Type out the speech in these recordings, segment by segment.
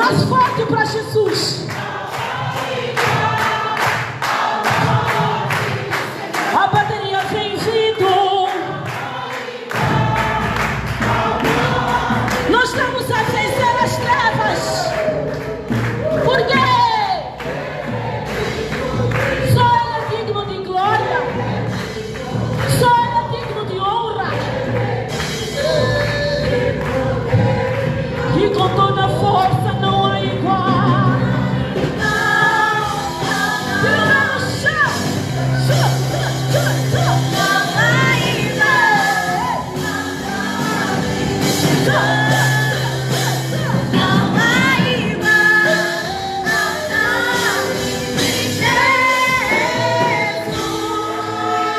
Mais forte para Jesus. A bateria vem vindo. Nós estamos a vencer as trevas. Por quê? Só Ele é digno de glória. Só Ele é digno de honra. E com toda a força não há igual. Tira no chão.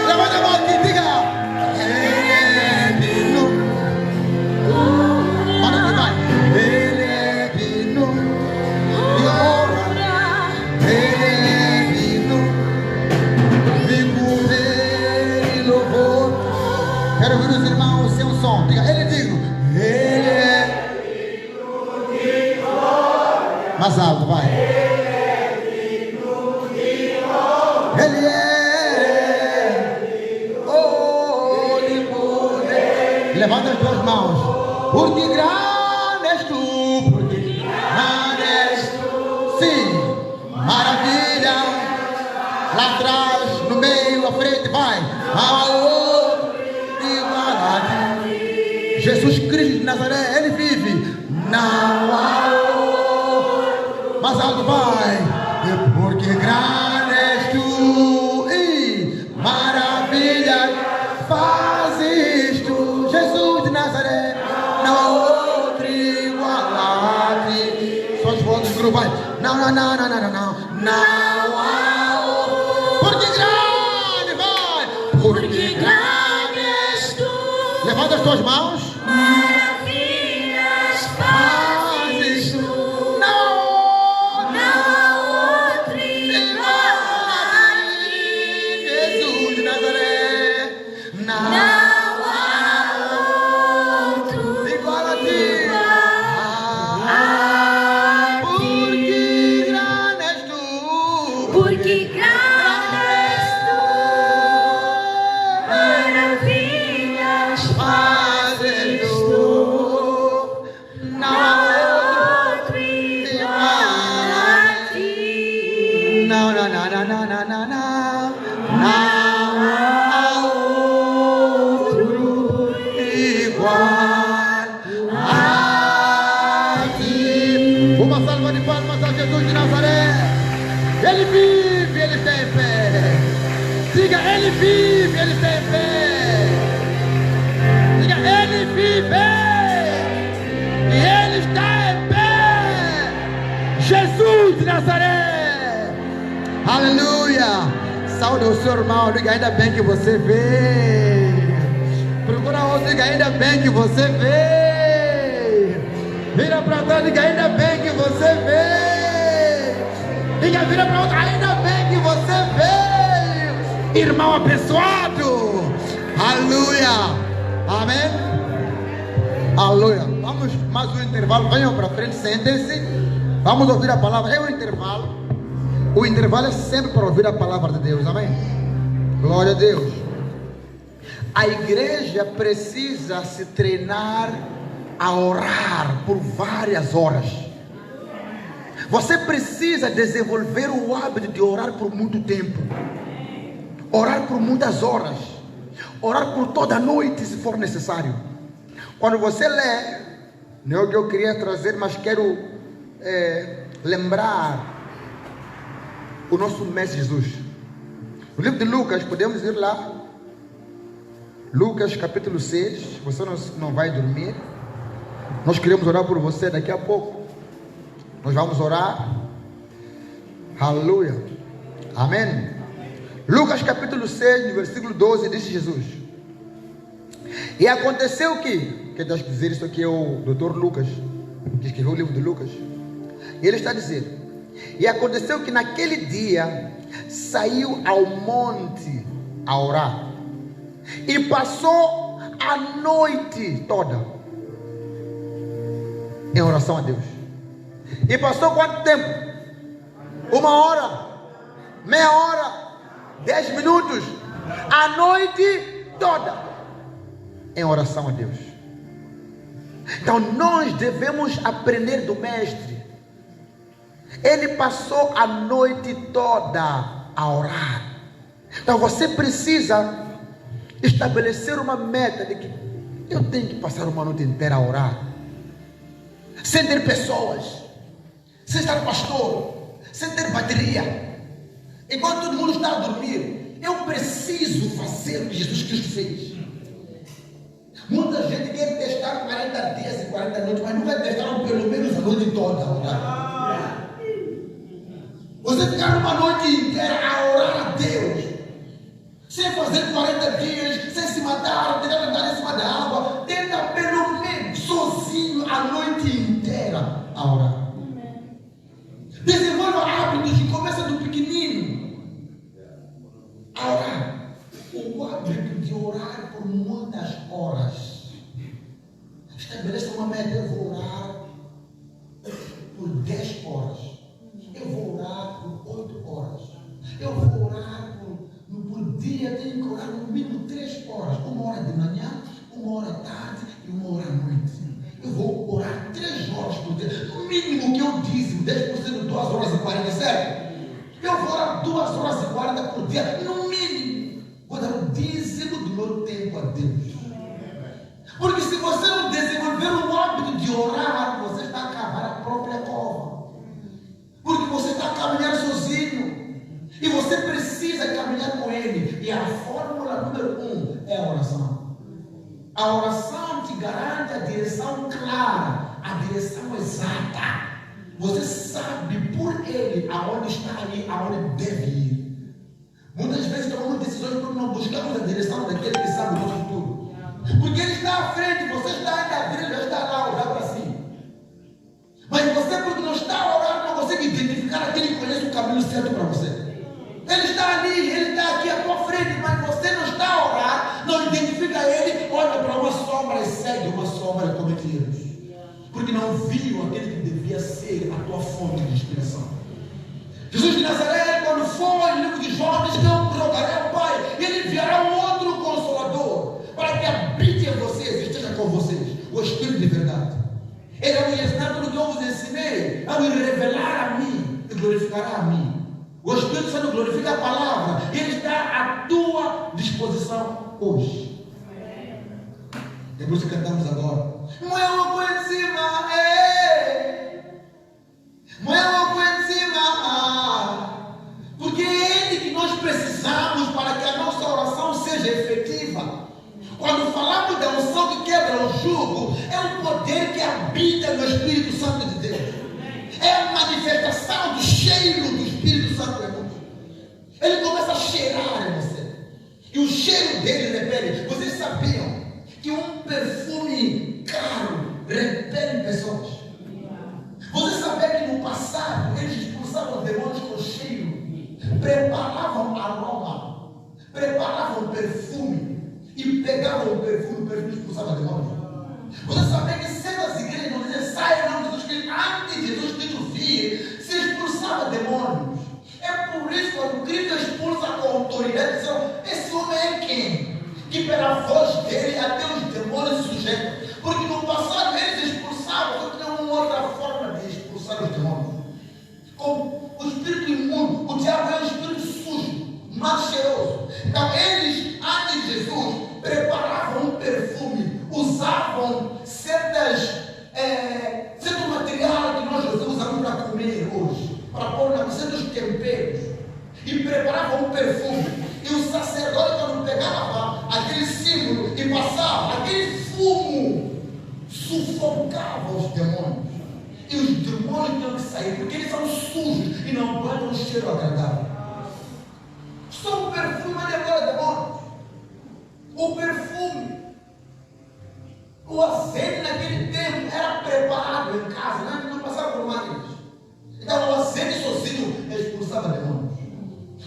Levanta a mão aqui, diga. Ele é digno. Para que vai. Ele é digno de honra. Ele é digno de poder e louvor. Quero ouvir os irmãos sem um som. Diga, ele é digno. Ele é digno de glória. Mais alto, vai. Ele é oh, de poder. Levanta as duas mãos. Porque grande és tu, porque grande és tu. Sim, maravilha. Lá atrás, no meio, à frente, vai. A outro igual a ti. Jesus Cristo de Nazaré, Ele vive. Não há outro. Mais alto, vai. Porque grande és tu e maravilha fazes tu. Jesus de Nazaré, não há outro igual a ti. Só as vozes do grupo, vai. Não, não, não, não, não, não, não. Não há outro. Porque grande, vai. Porque grande és tu. Levanta as tuas mãos. Maravilhas Fazes tu. Não, há outro igual a ti. Jesus de Nazaré, não Não há outro igual a ti. a Porque grande és tu. Porque grande és tu, maravilhas Fazes tu. Não há outro igual a ti. não, não, não, não, não, não, não, não. Não há outro igual a ti. Uma salva de palmas a Jesus de Nazaré. Ele vive, Ele está em pé. Diga, Ele vive, Ele está em pé. Diga, Ele vive e Ele está em pé. Jesus de Nazaré. Aleluia. Saúde o seu irmão. Diga, ainda bem que você veio. Procura outro, diga, ainda bem que você veio. Vira para trás, diga, ainda bem que você veio. Diga, vira para outro, ainda bem que você veio. Irmão abençoado. Aleluia. Amém. Aleluia. Vamos mais um intervalo. Venham para frente, sentem-se. Vamos ouvir a palavra. É um intervalo. O intervalo é sempre para ouvir a palavra de Deus. Amém. Glória a Deus. A igreja precisa se treinar a orar por várias horas. Você precisa desenvolver o hábito de orar por muito tempo. Orar por muitas horas. Orar por toda a noite, se for necessário. Quando você lê, não é o que eu queria trazer, mas quero lembrar o nosso Mestre Jesus. O livro de Lucas, podemos ir lá. Lucas capítulo 6. Você não vai dormir. Nós queremos orar por você daqui a pouco. Nós vamos orar. Aleluia. Amém. Lucas capítulo 6, no versículo 12, disse Jesus: e aconteceu que, quer dizer, isso aqui é o doutor Lucas, que escreveu o livro de Lucas. E ele está dizendo: e aconteceu que naquele dia saiu ao monte a orar, e passou a noite toda em oração a Deus. E passou quanto tempo? 1 hora, meia hora, 10 minutos, a noite toda em oração a Deus. Então nós devemos aprender do mestre. Ele passou a noite toda a orar. Então você precisa estabelecer uma meta de que eu tenho que passar uma noite inteira a orar, sem ter pessoas, sem estar pastor, sem ter bateria, enquanto todo mundo está a dormir. Eu preciso fazer o que Jesus Cristo fez. Muita gente quer testar 40 dias e 40 noites, mas não vai testar pelo menos a noite toda a orar. Você ficar uma noite inteira a orar a Deus, sem fazer 40 dias, sem se matar, tentar andar em cima da água, tenta pelo menos sozinho a noite inteira a orar. Desenvolva hábitos e começa do pequenino a orar. O hábito de orar por muitas horas. Estabeleça uma meta. Eu vou orar por 10 horas. Eu vou orar por 8 horas. Eu vou orar por dia. Tenho que orar no mínimo 3 horas. 1 hora de manhã, 1 hora à tarde e 1 hora à noite. Eu vou orar 3 horas por dia. No mínimo que eu dízimo, 10%, 2 horas e 40, certo? Eu vou orar 2 horas e 40 por dia. No mínimo. Vou dar o dízimo do meu tempo a Deus. Porque se você não desenvolver o hábito de orar, você está a cavar a própria cova. Porque você está a caminhar sozinho. E você precisa caminhar com Ele. E a fórmula número 1 é a oração. A oração te garante a direção clara, a direção exata. Você sabe por Ele aonde está aí, aonde deve ir. Muitas vezes tomamos decisões porque não buscamos a direção daquele que sabe o nosso futuro. Porque Ele está à frente, você está ainda a ver, Ele já está lá a olhar para si. Mas você, porque não está a orar, não consegue identificar aquele que conhece o caminho certo para você. Ele está ali, Ele está aqui à tua frente, mas você não está a orar, não identifica Ele, olha para uma sombra e segue uma sombra e comete erros. Porque não viu aquele que devia ser a tua fonte de inspiração. Jesus de Nazaré, quando foi no livro de João, diz que eu rogarei ao Pai, e Ele enviará um outro Consolador, para que habite em vocês e esteja com vocês, o Espírito de verdade. Ele vai me ensinar tudo que eu vos ensinei, a me revelar a mim, e glorificará a mim. O Espírito Santo glorifica a palavra, e Ele está à tua disposição hoje. Depois que cantamos agora, Moeu em cima, Moeu em cima, porque é Ele que nós precisamos para que a nossa oração seja efetiva. Quando falamos da unção que quebra o jugo, é o poder que habita no Espírito Santo de Deus. É a manifestação do cheiro do Espírito Santo em nós. Ele começa a cheirar em você. E o cheiro dele repele. Vocês sabiam que um perfume caro repele pessoas? Você sabia que no passado eles expulsavam demônios com cheiro, preparavam aroma, preparavam perfume e pegavam o perfume expulsava demônios? Você sabia que certas igrejas não diziam sai em nome de Jesus, que antes de Jesus Cristo vir, se expulsava demônios? É por isso que quando Cristo expulsa com autoridade, dizem, esse homem é quem? Que pela voz dele até os demônios se sujeitam. Porque no passado eles expulsavam, só que não uma outra forma de expulsar os demônios. Com o espírito imundo, o diabo é um espírito sujo, mais cheiroso. Então eles, antes de Jesus, preparavam um perfume, usavam certo material que nós usamos para comer hoje, para pôr na certos temperos, e preparavam um perfume. E o sacerdote, quando pegava aquele símbolo e passava, aquele fumo sufocava os demônios. E os demônios tinham que sair, porque eles são sujos e não aguentam um cheiro agradável. Só o perfume agora, demônios. O perfume. O azeite naquele tempo era preparado em casa, não passava por máquinas. Então o azeite sozinho expulsava demônios.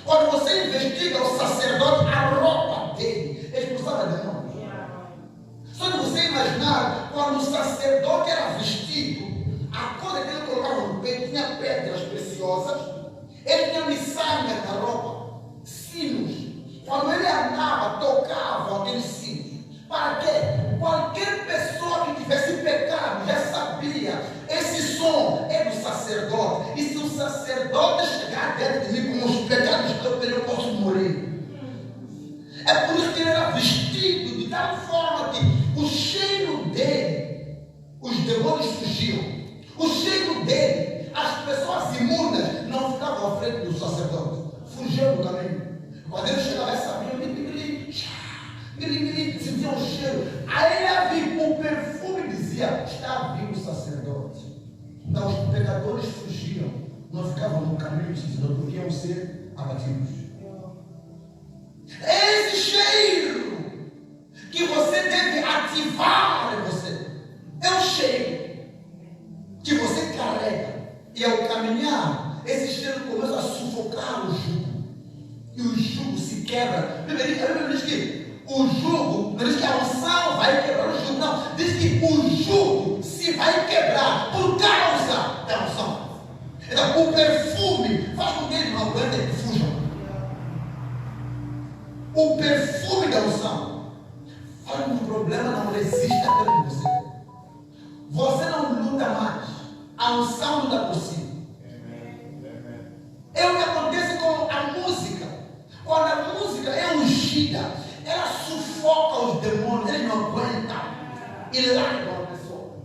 Quando você investiga o sacerdote, a roupa dele expulsava demônios. Só de você imaginar, quando o sacerdote era vestido, a coisa que ele colocava no peito preciosas, ele tinha miçangas na roupa, sinos. Quando ele andava, tocava aqueles sinos. Para quê? Qualquer pessoa que tivesse pecado já sabia, esse som é do sacerdote. E se o sacerdote chegar dentro de mim com os pecados que eu tenho, eu posso morrer. É por isso que ele era vestido de tal forma que o cheiro dele, os demônios fugiam. O cheiro dele, as pessoas imundas não ficavam à frente do sacerdote, fugiam do caminho. Quando ele chegava, sabia, sentia um cheiro. Aí ele viu, o perfume dizia: está vivo o sacerdote. Então os pecadores fugiam, não ficavam no caminho, senão podiam ser abatidos. É esse cheiro que você deve ativar em você. É o cheiro que você carrega. E ao caminhar, esse cheiro começa a sufocar o jugo. E o jugo se quebra. A Bíblia diz que o jugo, não diz que a unção vai quebrar o jugo, não. Diz que o jugo se vai quebrar por causa da unção. Então o perfume faz com que eles não aguentem e fujam. O perfume da unção faz com que o problema não resista perto de você. Você não luta mais. A unção luta por si. É o que acontece com a música. Quando a música é ungida, ela sufoca os demônios, eles não aguentam e largam a pessoa.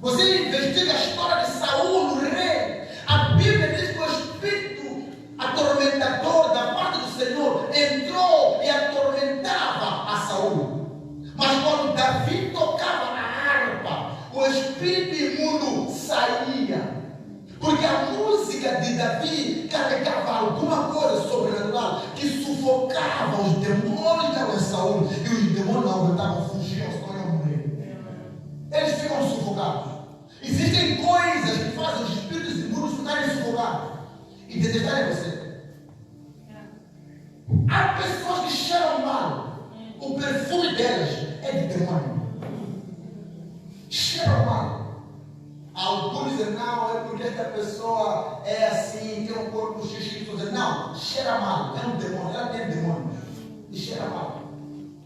Você investiga a história de Saul, o rei. A Bíblia diz que o espírito atormentador da parte do Senhor entrou e atormentava a Saul. Mas quando Davi tocava a harpa, o espírito imundo saía. Porque a música de Davi carregava alguma coisa sobrenatural que sufocava os demônios que estavam em Saul. E os demônios não aguentavam, fugiam, senão iam morrer. Eles ficam sufocados. Existem coisas que fazem os espíritos imundos ficarem sufocados e detestarem você. Há pessoas que cheiram mal. O perfume delas é de demônio. Cheiram mal. Alguns dizem: não, é porque esta pessoa é assim, tem um corpo xixi. Não, cheira mal, é um demônio, ela tem demônios e cheira mal.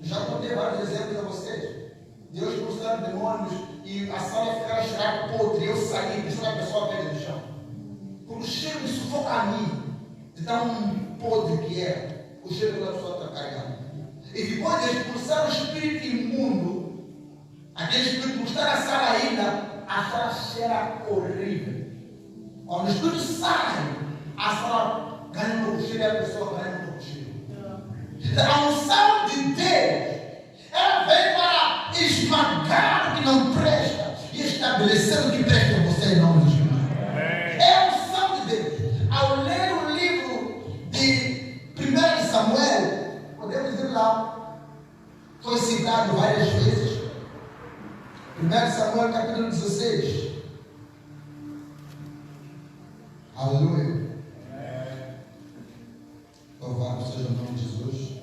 Já contei vários exemplos a vocês. Deus expulsando demônios e a sala ficava cheirando podre. Eu saí, deixando a pessoa cair no chão. Porque o cheiro me sufoca a mim, de tão podre que é. O cheiro da pessoa está carregando. E depois de expulsar o espírito imundo, aquele espírito que está na sala ainda, a sala cheira horrível. Quando o espírito sai, a sala ganha um pouco cheiro e a pessoa ganha um pouco cheiro. A unção de Deus, ela vem para esmagar o que não presta e estabelecer o que presta em você em nome de Jesus. É a unção de Deus. Ao ler o livro de 1 Samuel, podemos ir lá, foi citado várias vezes. 1 Samuel capítulo 16. Aleluia. Louvado seja o nome de Jesus.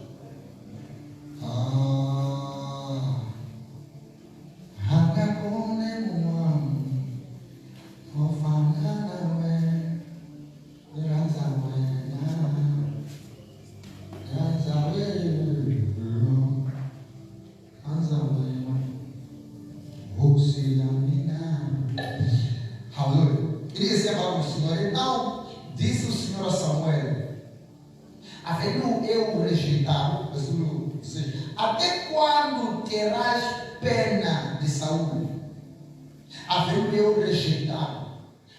Aleluia. Queria dizer a palavra do Senhor. Então, disse o Senhor a Samuel: havendo eu rejeitado, versículo 6, até quando terás pena de Saul? Havendo eu rejeitado,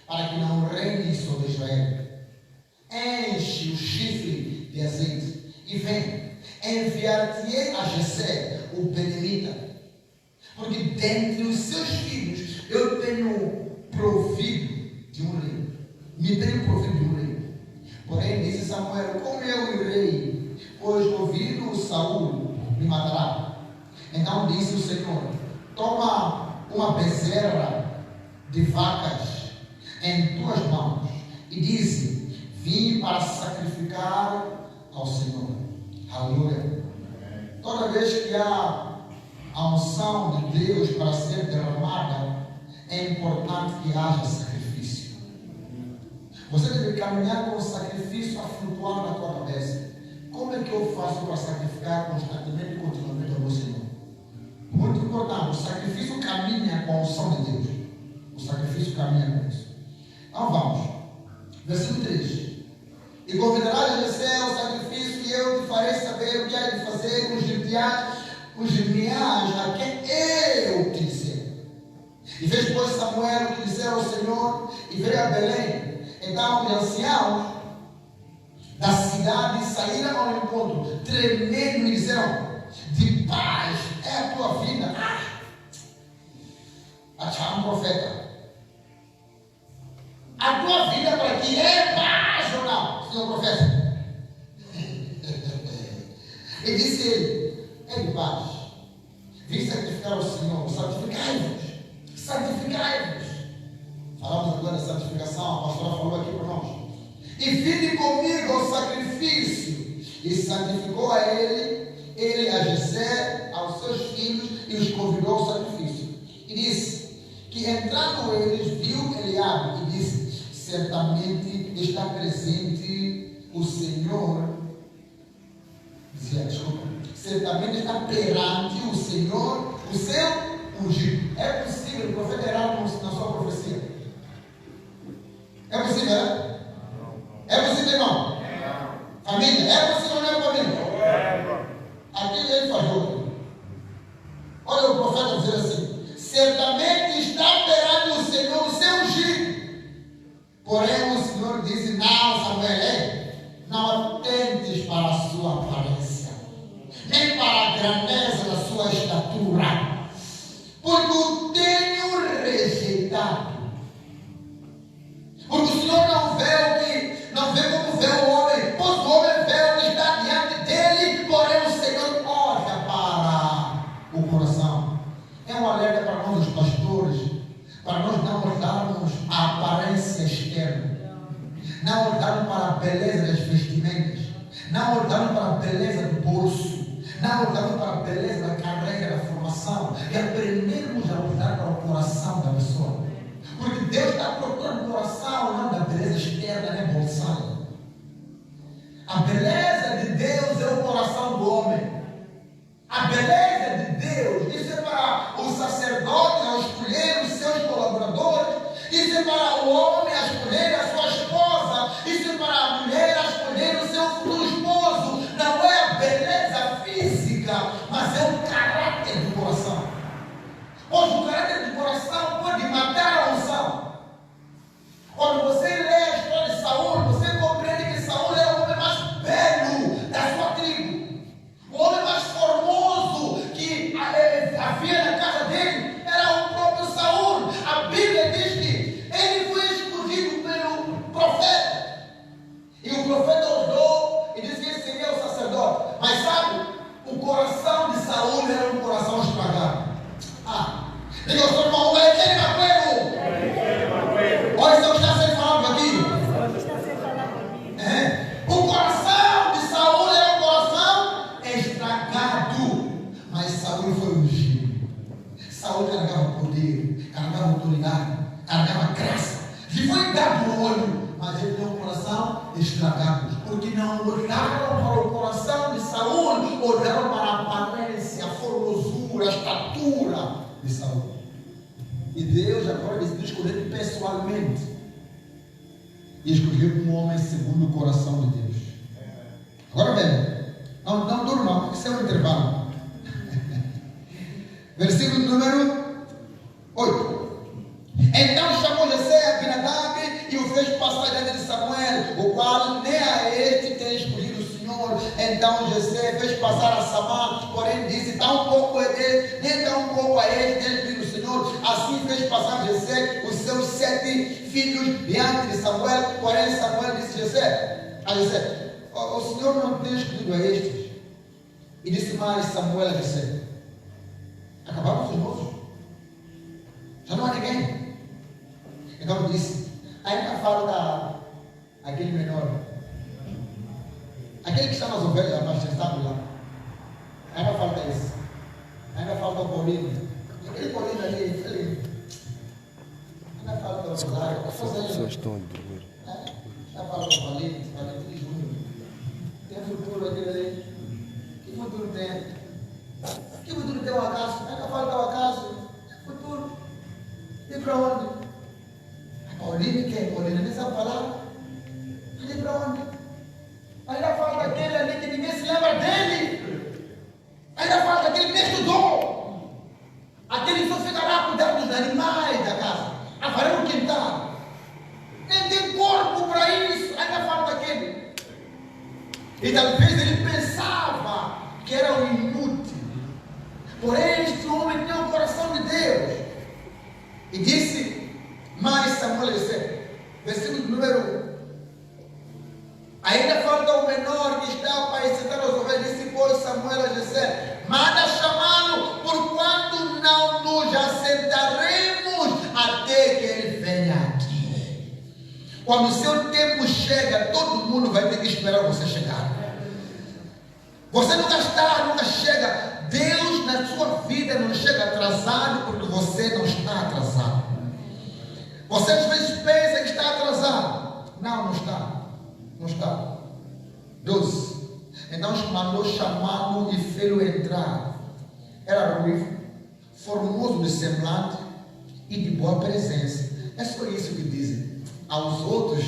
para que não reine sobre Israel. Enche o chifre de azeite e vem, enviar-te-ei a Jessé, o benimita, porque dentre os seus filhos eu tenho provido de um rei. Me tenho provido de um rei. Porém, disse Samuel: como eu irei, pois ouvindo Saul me matará. Então disse o Senhor: toma uma bezerra de vacas em tuas mãos e dize: vim para sacrificar ao Senhor. Aleluia. Toda vez que há a unção de Deus para ser derramada, é importante que haja sacrifício. Você deve caminhar com o sacrifício a flutuar na tua cabeça. Como é que eu faço para sacrificar constantemente e continuamente ao meu Senhor? Muito importante, o sacrifício caminha com a unção de Deus. O sacrifício caminha com isso. Então vamos. Versículo 3. E convidarás Jessé ao sacrifício, e eu te farei saber o que há de fazer com os geniais a quem eu te disser. E fez, pois, Samuel o que disseram ao Senhor, e veio a Belém. Então os anciãos da cidade saíram ao encontro, tremendo, e disseram: de paz é a tua vida. Acharam um profeta. A tua vida para que é paz ou não, senhor profeta? E disse ele: é de paz. Vim sacrificar ao Senhor. Santificai-vos. Santificai-vos. Falamos agora da santificação. A pastora falou aqui para nós. E vinde comigo ao sacrifício. E santificou a ele a Jessé, aos seus filhos, e os convidou ao sacrifício. E disse que, entrando eles, viu Eliabe, e disse: certamente está presente o Senhor. Dizia, desculpa, certamente está perante o Senhor, o seu ungido. É possível o profeta errar na sua profecia? É possível, é? É possível, não? Família, é possível ou não é, família? Aqui ele falou. Olha o profeta dizer assim: certamente está perante o Senhor o seu ungido. Porém o Senhor disse: não, Samuel, não atentes para a sua aparência, nem para a grandeza da sua estatura, porque o tenho rejeitado. Porque o Senhor não vê como vê o homem, pois o homem vê o que está diante dele, porém o Senhor olha para o coração. É um alerta para nós, os pastores, para nós não olharmos a aparência externa, não olharmos para a beleza das vestimentas, não olharmos para a beleza do bolso, não olharmos para a beleza da carreira, da formação, e aprendermos a olhar para o coração da pessoa. Porque Deus está procurando o coração, não da beleza externa, nem bolsada. A beleza de Deus é o coração do homem. A beleza de Deus, isso é para o sacerdote ao escolher os seus colaboradores, isso é para o homem a escolher a sua esposa, isso é para a mulher a escolher o seu futuro esposo. Não é a beleza física, mas é o caráter do coração. Pois o caráter do coração pode matar a unção. Quando você lê a história de Saul, você compreende que Saul era o homem mais belo da sua tribo, o homem mais formoso que havia na casa dele era o próprio Saul. A Bíblia diz que ele foi escolhido pelo profeta, e o profeta orou e disse que ele seria o sacerdote. Mas sabe, o coração de Saul era um coração estragado. Diga ao seu irmão: é aquele magoeiro. Olha isso que está sendo falado aqui. O coração de Saul era um coração estragado, mas Saul foi ungido. Saul carregava poder, carregava autoridade, carregava graça. Lhe foi dado o olho, mas ele tem um coração estragado, porque não olharam para o coração de Saul, olharam para a aparência, a formosura, a estatura de Saul. E Deus agora decidiu escolher ele pessoalmente, e escolheu um homem segundo o coração de Deus. Agora bem, não durma, porque isso é um intervalo. Versículo número 8. Então chamou Jessé a Abinadab e o fez passar diante de Samuel, o qual nem a este tem escolhido o Senhor. Então Jessé fez passar a Samá, porém disse: tão pouco é dele, nem tão pouco a ele tem escolhido o Senhor. Assim fez passar Jessé os seus 7 filhos diante de Samuel, porém Samuel disse a Jessé: o Senhor não tem escolhido a estes. E disse mais Samuel a Jessé: acabaram os moços, já não há ninguém. Então disse: ainda falta aquele menor, aquele que está nas ovelhas apacentado lá. Ainda falta esse. Ainda falta o Paulinho. Aquele Paulinho ali, ele ainda falta o Rosário. As pessoas estão a dormir. Ela fala com o Valente Júnior. Tem futuro aquele ali? Que futuro tem? Que futuro tem o acaso? Ela fala que é o acaso. Futuro. E para onde? A Pauline quem? Pauline nem sabe falar. E para onde? Ainda fala daquele ali que ninguém se lembra dele. Ainda fala daquele que nem estudou. Aquele que só fica lá cuidando dos animais da casa. A varanda no quintal. Nem tem corpo para isso. Ainda fala daquele. E talvez ele pensava que era um inútil. Porém, este homem tinha o coração de Deus. E disse, mais Samuel, versículo número 1. Ainda falta o menor que está para excitar as ovelhas. Disse, pois, Samuel a Jessé, manda chamá-lo, porquanto não nos assentaremos até que ele venha aqui. Quando o seu tempo chega, todo mundo vai ter que esperar você chegar. Você nunca está, nunca chega. Deus na sua vida não chega atrasado porque você não está atrasado. Você às vezes pensa que está atrasado. Não, não está. Não está. 12. Então mandou chamá-lo e fê-lo entrar. Era ruivo, formoso de semblante e de boa presença. É só isso que dizem. Aos outros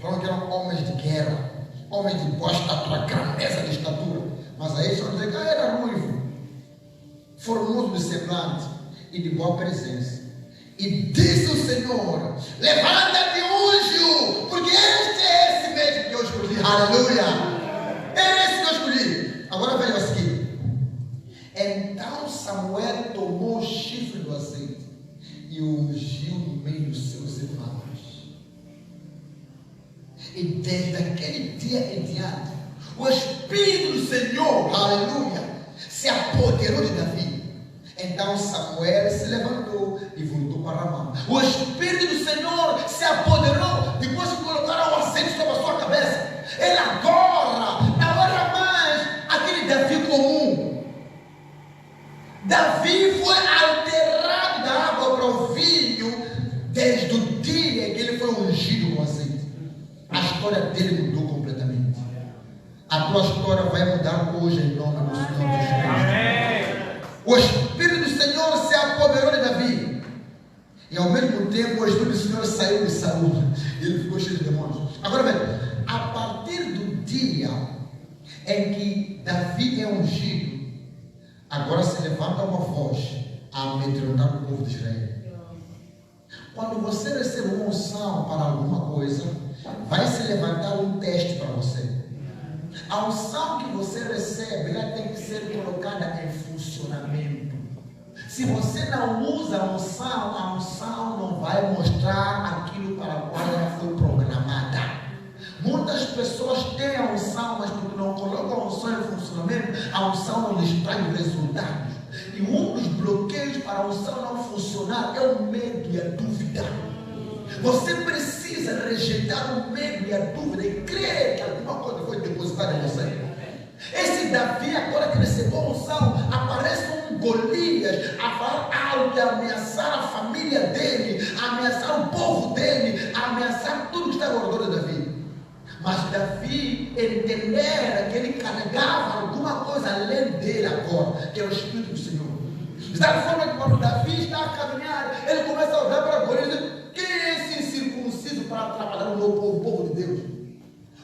falam que eram homens de guerra, homens de boa estatura, grandeza de estatura. Mas aí só dizem que era ruivo, formoso de semblante e de boa presença. E disse o Senhor: levanta-te, unge-o, porque este é esse mesmo que eu escolhi. Aleluia! É esse que eu escolhi. Agora veja o seguinte. Então Samuel tomou o chifre do azeite e o ungiu no meio dos seus irmãos. E desde aquele dia em diante, o Espírito do Senhor, aleluia, se apoderou de Davi. Então Samuel se levantou e voltou para Ramá. O Espírito do Senhor se apoderou depois de colocar o azeite sobre a sua cabeça. Ele agora não era mais aquele Davi comum. Davi foi alterado da água para o vinho desde o dia em que ele foi ungido com azeite. A história dele mudou completamente. A tua história vai mudar hoje em nome do Senhor Jesus. O Espírito do Senhor se apoderou de Davi. E ao mesmo tempo o Espírito do Senhor saiu de Saul. E ele ficou cheio de demônios. Agora veja, a partir do dia em que Davi é ungido, agora se levanta uma voz a amedrontar o povo de Israel. Quando você recebe uma unção para alguma coisa, vai se levantar um teste para você. A unção que você recebe, ela tem que ser colocada em funcionamento. Se você não usa a unção não vai mostrar aquilo para o qual ela foi programada. Muitas pessoas têm a unção, mas porque não colocam a unção em funcionamento, a unção não lhes traz resultados. E um dos bloqueios para a unção não funcionar é o medo e a dúvida. Você precisa rejeitar o medo e a dúvida e crer que alguma coisa foi depositada em você. Esse Davi, agora que recebeu a unção, aparece um Golias a falar algo que ameaçar a família dele, ameaçar o povo dele, ameaçar tudo que está ao redor de Davi. Mas Davi entendera que ele carregava alguma coisa além dele agora, que é o Espírito do Senhor. Da forma que quando Davi está a caminhar, ele começa a olhar para Golias e diz: quem é esse incircunciso para atrapalhar o meu povo, o povo de Deus?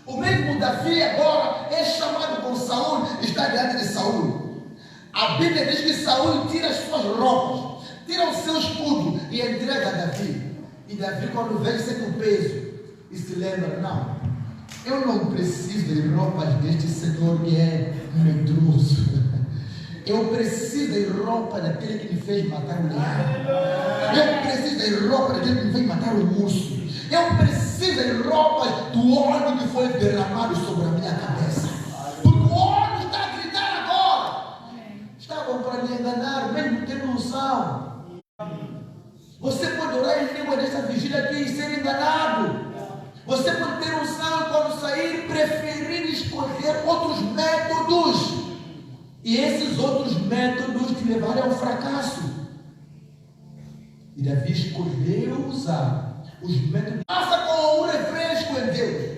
O mesmo Davi agora é chamado por Saul, está diante de Saul. A Bíblia diz que Saul tira as suas roupas, tira o seu escudo e entrega a Davi. E Davi, quando vê, sente o peso e se lembra: não, eu não preciso de roupas deste Senhor que é medroso. Eu preciso de roupa daquele que me fez matar o leão. Eu preciso de roupa daquele que me fez matar o urso. Eu preciso de roupa do óleo que foi derramado sobre a minha cabeça. Porque o óleo está a gritar agora. Estavam para lhe enganar, mesmo tendo unção. Você pode orar em língua nessa vigília aqui e ser enganado. Você pode ter unção e quando sair preferir escolher outros métodos. E esses outros métodos te levaram ao fracasso. E Davi escolheu usar os métodos. Faça com um refresco em Deus.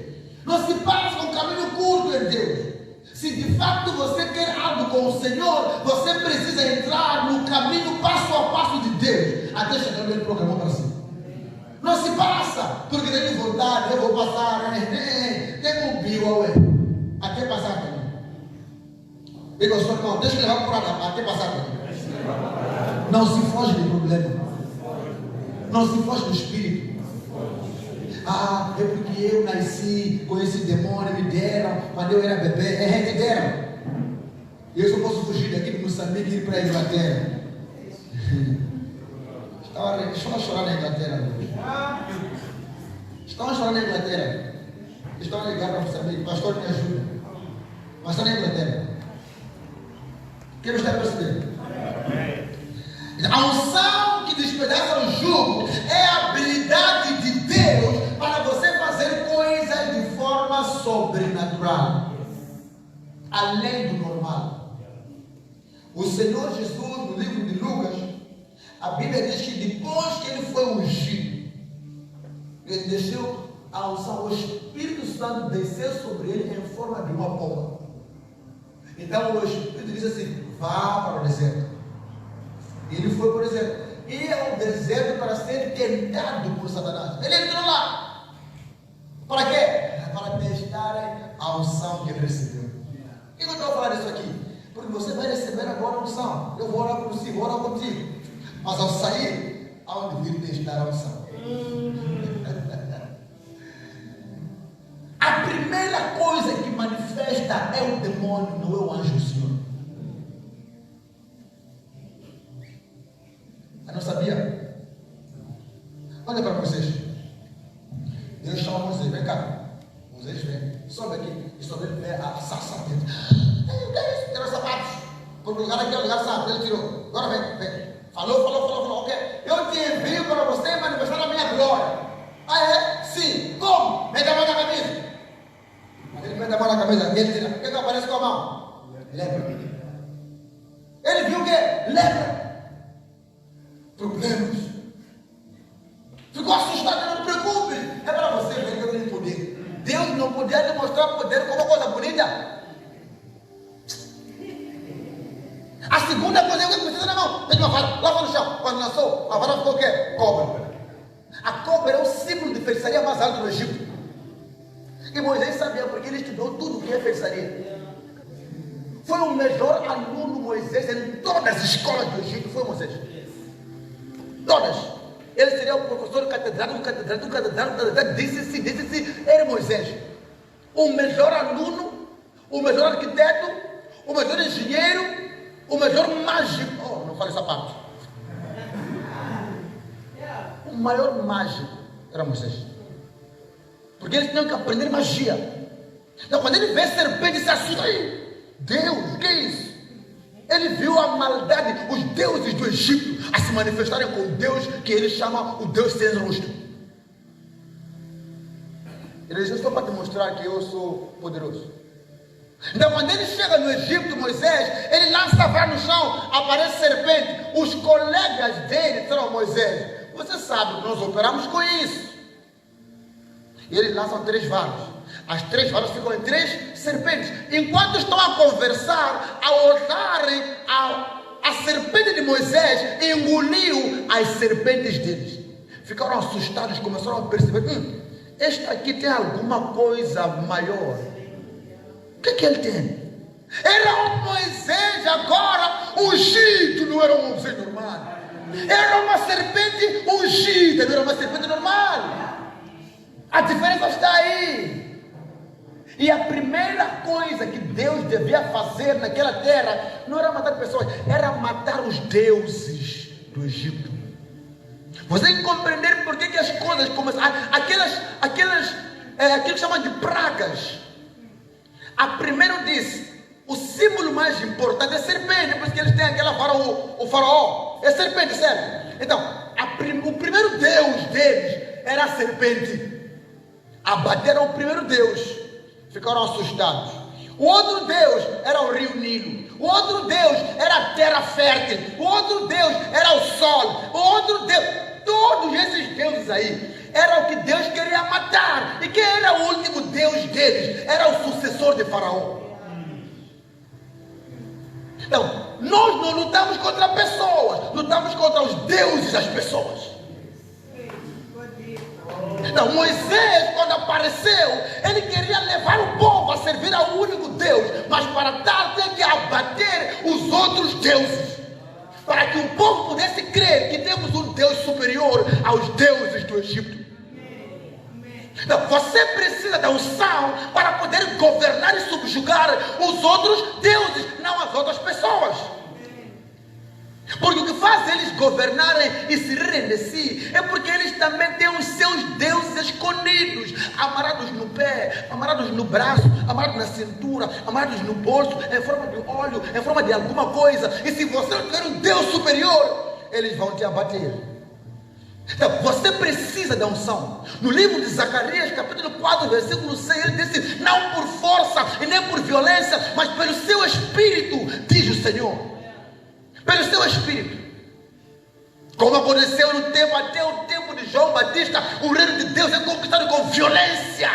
Não se passa um caminho curto em Deus. Se de fato você quer algo com o Senhor, você precisa entrar no caminho passo a passo de Deus, até chegar onde Ele programou para si. Não se passa, porque tem que voltar, eu vou passar, tem um bio, até passar também. Diga ao Senhor, não, deixa eu levar por lá, até passar também. Não se foge do problema. Não se foge do espírito. Ah, é porque eu nasci com esse demônio, me deram, quando eu era bebê, me deram. E eu só posso fugir daqui de Moçambique e ir para a Inglaterra. Estão a chorar na Inglaterra hoje. Estão a chorar na Inglaterra. Estão a ligar para Moçambique, pastor, me ajuda. Mas está na Inglaterra. Quem está percebendo? A unção que despedaça o jugo é a habilidade de Deus para você fazer coisas de forma sobrenatural, além do normal. O Senhor Jesus, no livro de Lucas, a Bíblia diz que depois que ele foi ungido, ele deixou a unção, o Espírito Santo desceu sobre ele em forma de uma pomba. Então o Espírito diz assim: vá para o deserto. E ele foi para o deserto. E ao deserto para ser tentado por Satanás. Ele entrou lá. Para quê? Para testarem a unção que ele recebeu. Por que eu estou a falar isso aqui? Porque você vai receber agora a unção. Eu vou orar por si, vou orar contigo. Mas ao sair, aonde vir testar a unção? A primeira coisa que manifesta é o demônio, não é o anjo do Senhor. Eu não sabia? Olha para vocês. Deus chama Moisés, vem cá. Moisés vem, sobe aqui. E sobe ele vê a sarça dentro. O que é isso? Tirou os sapatos. Porque o lugar aqui é o lugar santo. Ele tirou. Agora vem. Falou. Ok. Eu te envio para você manifestar a minha glória. Ah, é? Sim. Como? Mete a mão na camisa. Ele mete a mão na camisa. Ele tira. O que aparece com a mão? Lepra. Ele viu o quê? Lepra. Problemas. Ficou assustado, não te preocupe. É para você ver que eu tenho poder. Deus não podia demonstrar poder como uma coisa bonita. A segunda coisa é o que precisa na mão. Tem uma vara, lá no chão. Quando lançou, a vara ficou o quê? Cobra. A cobra é o símbolo de feitiçaria mais alto do Egito. E Moisés sabia, porque ele estudou tudo o que é feitiçaria. Foi o melhor aluno Moisés em todas as escolas do Egito. Foi Moisés. Todas. Ele seria o professor catedrático, disse, era Moisés. O melhor aluno, o melhor arquiteto, o melhor engenheiro, o melhor mágico. Oh, não fale essa parte. O maior mágico era Moisés. Porque eles tinham que aprender magia. Então quando ele vê serpente, se assusta. Deus, o que é isso? Ele viu a maldade, os deuses do Egito a se manifestarem com Deus, que ele chama o Deus sem rosto. Ele diz: só para te mostrar que eu sou poderoso. Então quando ele chega no Egito, Moisés, ele lança a vara no chão, aparece serpente. Os colegas dele disseram: Moisés, você sabe que nós operamos com isso. E eles lançam 3 varas. As 3 varas ficam em 3 serpentes. Enquanto estão a conversar, ao olharem, a serpente de Moisés engoliu as serpentes deles. Ficaram assustados, começaram a perceber: este aqui tem alguma coisa maior. O que ele tem? Era um Moisés agora ungido, não era um Moisés normal. Era uma serpente ungida, não era uma serpente normal. A diferença está aí. E a primeira coisa que Deus devia fazer naquela terra não era matar pessoas, era matar os deuses do Egito. Você tem que compreender por que as coisas começaram. Aquilo que chamam de pragas. A primeiro disse: o símbolo mais importante é serpente, por isso que eles têm aquela vara, o faraó. É serpente, certo? Então, o primeiro Deus deles era a serpente. Abateram o primeiro Deus. Ficaram assustados. O outro Deus era o rio Nilo. O outro Deus era a terra fértil. O outro Deus era o sol. O outro Deus... todos esses deuses aí era o que Deus queria matar. E quem era o último Deus deles? Era o sucessor de Faraó. Então, nós não lutamos contra pessoas, lutamos contra os deuses das pessoas. Então, Moisés, quando apareceu, ele queria levar o povo a servir ao único Deus, mas para tal tem que abater os outros deuses, para que o povo pudesse crer que temos um Deus superior aos deuses do Egito. Então, você precisa da unção para poder governar e subjugar os outros deuses, não as outras pessoas. Porque o que faz eles governarem e se rirem de si é porque eles também têm os seus deuses escondidos, amarrados no pé, amarrados no braço, amarrados na cintura, amarrados no bolso, em forma de óleo, em forma de alguma coisa. E se você não tiver um Deus superior, eles vão te abater. Então, você precisa da unção. No livro de Zacarias, capítulo 4, versículo 6, ele disse: não por força e nem por violência, mas pelo seu espírito, diz o Senhor. Pelo seu espírito. Como aconteceu no tempo, até o tempo de João Batista, o reino de Deus é conquistado com violência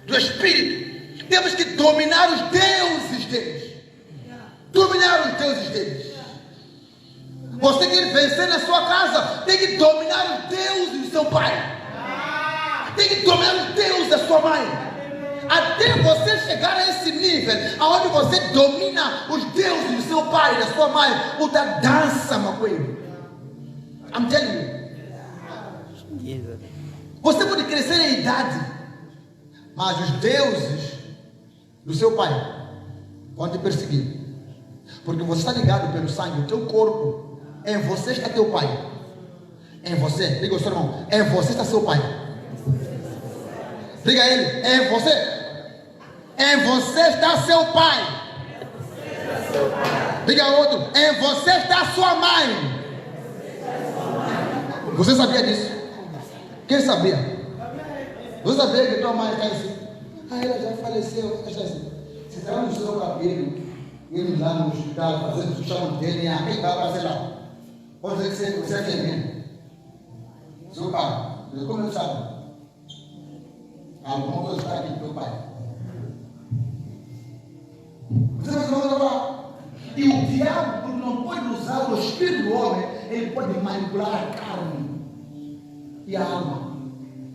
do espírito. Temos que dominar os deuses deles. Dominar os deuses deles. Você quer vencer na sua casa, tem que dominar os deuses do seu pai. Tem que dominar os deuses da sua mãe. Até você chegar a esse nível, onde você domina os deuses do seu pai, da sua mãe, o da dança, meu filho. I'm telling you. Você pode crescer em idade, mas os deuses do seu pai vão te perseguir. Porque você está ligado pelo sangue, o teu corpo, em você está teu pai. Em você, diga ao seu irmão, em você está seu pai. Diga a ele, em você. Em você está seu pai. Diga ao outro, em você está sua mãe. Você sabia disso? Quem sabia? Você sabia que tua mãe está assim? Ela já faleceu. Está assim. Você está no seu cabelo, indo lá no hospital, fazendo o que chamam de DNA. Quem vai fazer lá? Pode dizer que você é quem? Seu pai. Como ele sabe? Alguma coisa está aqui do teu pai. Você vai falar. E o diabo não pode usar o espírito do homem, ele pode manipular a carne e a alma.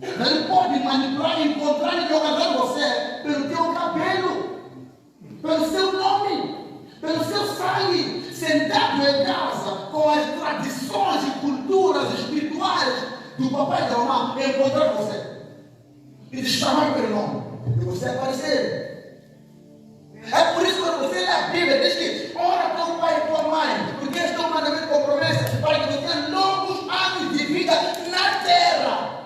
Ele pode manipular e encontrar e jogar você pelo teu cabelo, pelo seu nome, pelo seu sangue, sentado em casa com as tradições e culturas espirituais do papai e da mamãe, encontrar você e te chamar pelo nome e você aparecer. É por isso que você lê a Bíblia, diz que ora teu pai e tua mãe, porque eles estão mandando com promessa para que você tenha longos anos de vida na terra.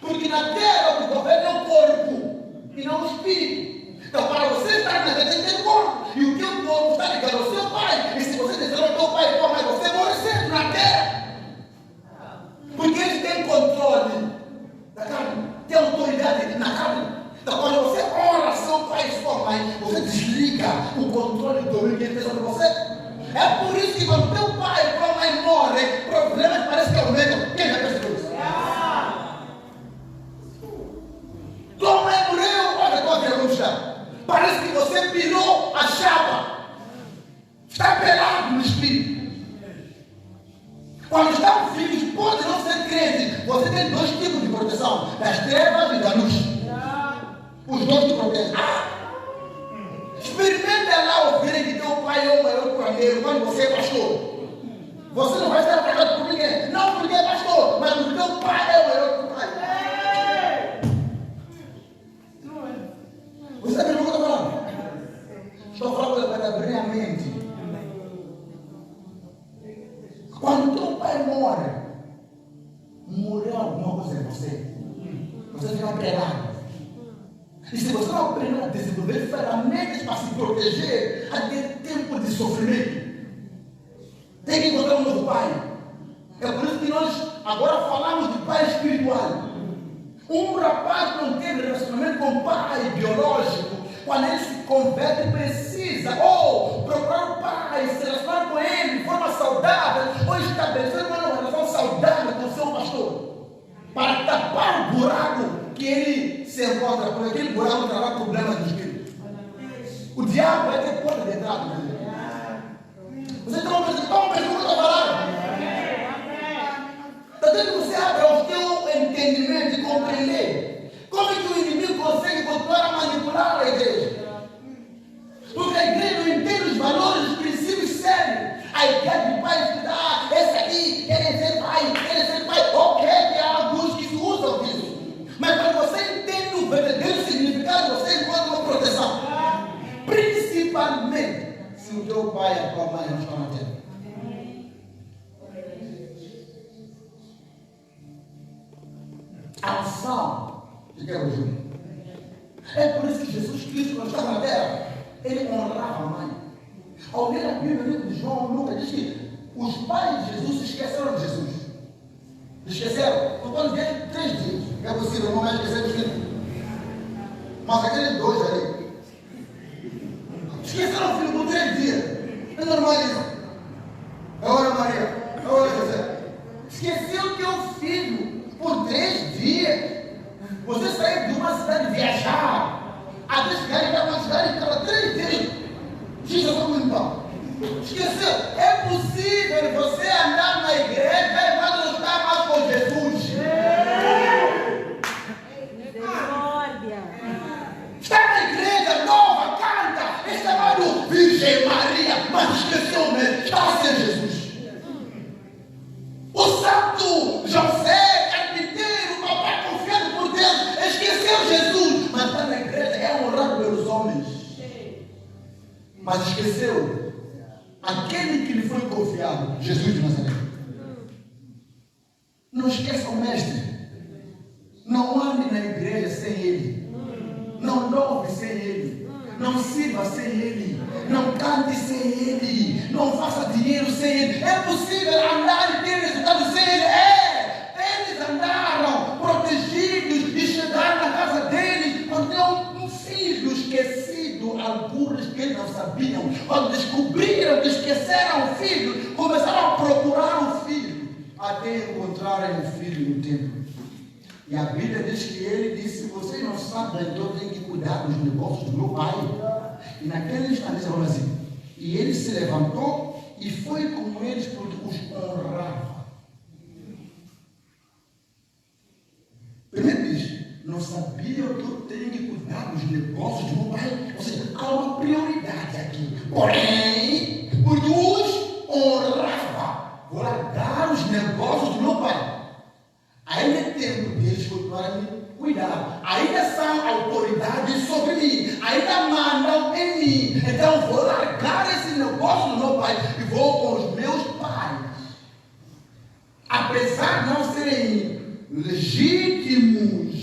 Porque na terra o governo é o corpo e não o espírito. Então, para você estar na terra, você tem corpo, e o teu corpo está ligado ao seu pai. E se você disser ao teu pai e tua mãe, você morre sempre na terra. Porque eles têm controle da carne, têm autoridade na carne. Então, quando você ora seu pai e sua mãe, você desliga o controle do domínio que ele tem sobre você. É por isso que quando teu pai e tua mãe morrem, problemas parecem que aumentam. Quem já percebeu isso? Tua mãe morreu, olha a tua vida no chão. Parece que você pirou a chapa. Está pelado no espírito. Quando estão filhos, pode não ser crente. Você tem dois tipos de proteção: das trevas e da luz. Os dois te protegem. Experimenta lá ouvir que teu pai é o maior curandeiro quando você é pastor. Você não vai estar atacado por ninguém. Não porque é pastor, mas porque teu pai é o maior curandeiro. Você sabe o que eu estou falando? Estou falando para abrir a mente. Quando teu pai morre, morreu alguma coisa em você. Você fica pelado. E se você não aprender a desenvolver ferramentas para se proteger, até tempo de sofrimento, tem que encontrar um novo pai. É por isso que nós agora falamos de pai espiritual. Um rapaz não tem relacionamento com o pai biológico. Quando ele se converte, precisa ou procurar o pai, se relacionar com ele de forma saudável, ou estabelecer uma relação saudável com o seu pastor. buraco que ele se encontra, por aquele buraco trará problemas do espírito. O diabo vai ter porta de entrada dele. Vocês estão percebendo o que eu estou falando? Está tendo que você abrir o teu entendimento e compreender como é que o inimigo consegue continuar a manipular a igreja. Porque a igreja não entende os valores, os princípios sérios. A igreja de pais que esse aqui quer ser pai, ok, que há alguns que usam isso. Mas quando você entende o verdadeiro significado, você encontra uma proteção. Principalmente se o teu pai e a tua mãe não estão na terra. A unção de Deus. É por isso que Jesus Cristo, quando estava na terra, ele honrava a mãe. Ao ler a Bíblia, o livro de João, Lucas, diz que os pais de Jesus se esqueceram de Jesus. Esqueceram? Por quanto tempo? 3 dias. É possível, não vai esquecer dos filhos. Mas aqueles 2 ali, esqueceram o filho por 3 dias. É normal isso. Agora Maria, agora José. Esqueceu teu filho por 3 dias. Você saiu de uma cidade viajar, até chegar em uma cidade que estava 3 dias. Jesus foi muito bom. Esqueceu? É possível você andar na igreja e não estar mais com Jesus. Está na igreja nova, canta, é chamado Virgem Maria, mas esqueceu mesmo, está sem Jesus. O santo José, carpinteiro, papai confiado por Deus, esqueceu Jesus, mas está na igreja, é honrado pelos homens. Mas esqueceu aquele que lhe foi confiado, Jesus de Nazaré. Não esqueça o mestre. Não ande na igreja sem ele. Não louve sem ele. Não sirva sem ele. Não cante sem ele. Não faça dinheiro sem ele. É possível andar e ter resultado sem ele? É! Eles andaram protegidos e chegaram na casa deles quando tinham um filho esquecido. Alguns que não sabiam, quando descobriram que esqueceram o filho, começaram a procurar o filho até encontrarem o filho no templo. E a Bíblia diz que ele disse: vocês não sabem, então eu tenho que cuidar dos negócios do meu pai. E naquele instante ele falou assim, e ele se levantou e foi com eles porque os honrava. Primeiro diz: não sabia que eu tenho que cuidar dos negócios do meu pai. Ou seja, há uma prioridade aqui. Porém, porque os honrava, vou largar os negócios do meu pai. Ainda é tempo deles continuarem a me cuidar. Ainda são autoridades sobre mim. Ainda mandam em mim. Então vou largar esse negócio do meu pai e vou com os meus pais. Apesar de não serem legítimos,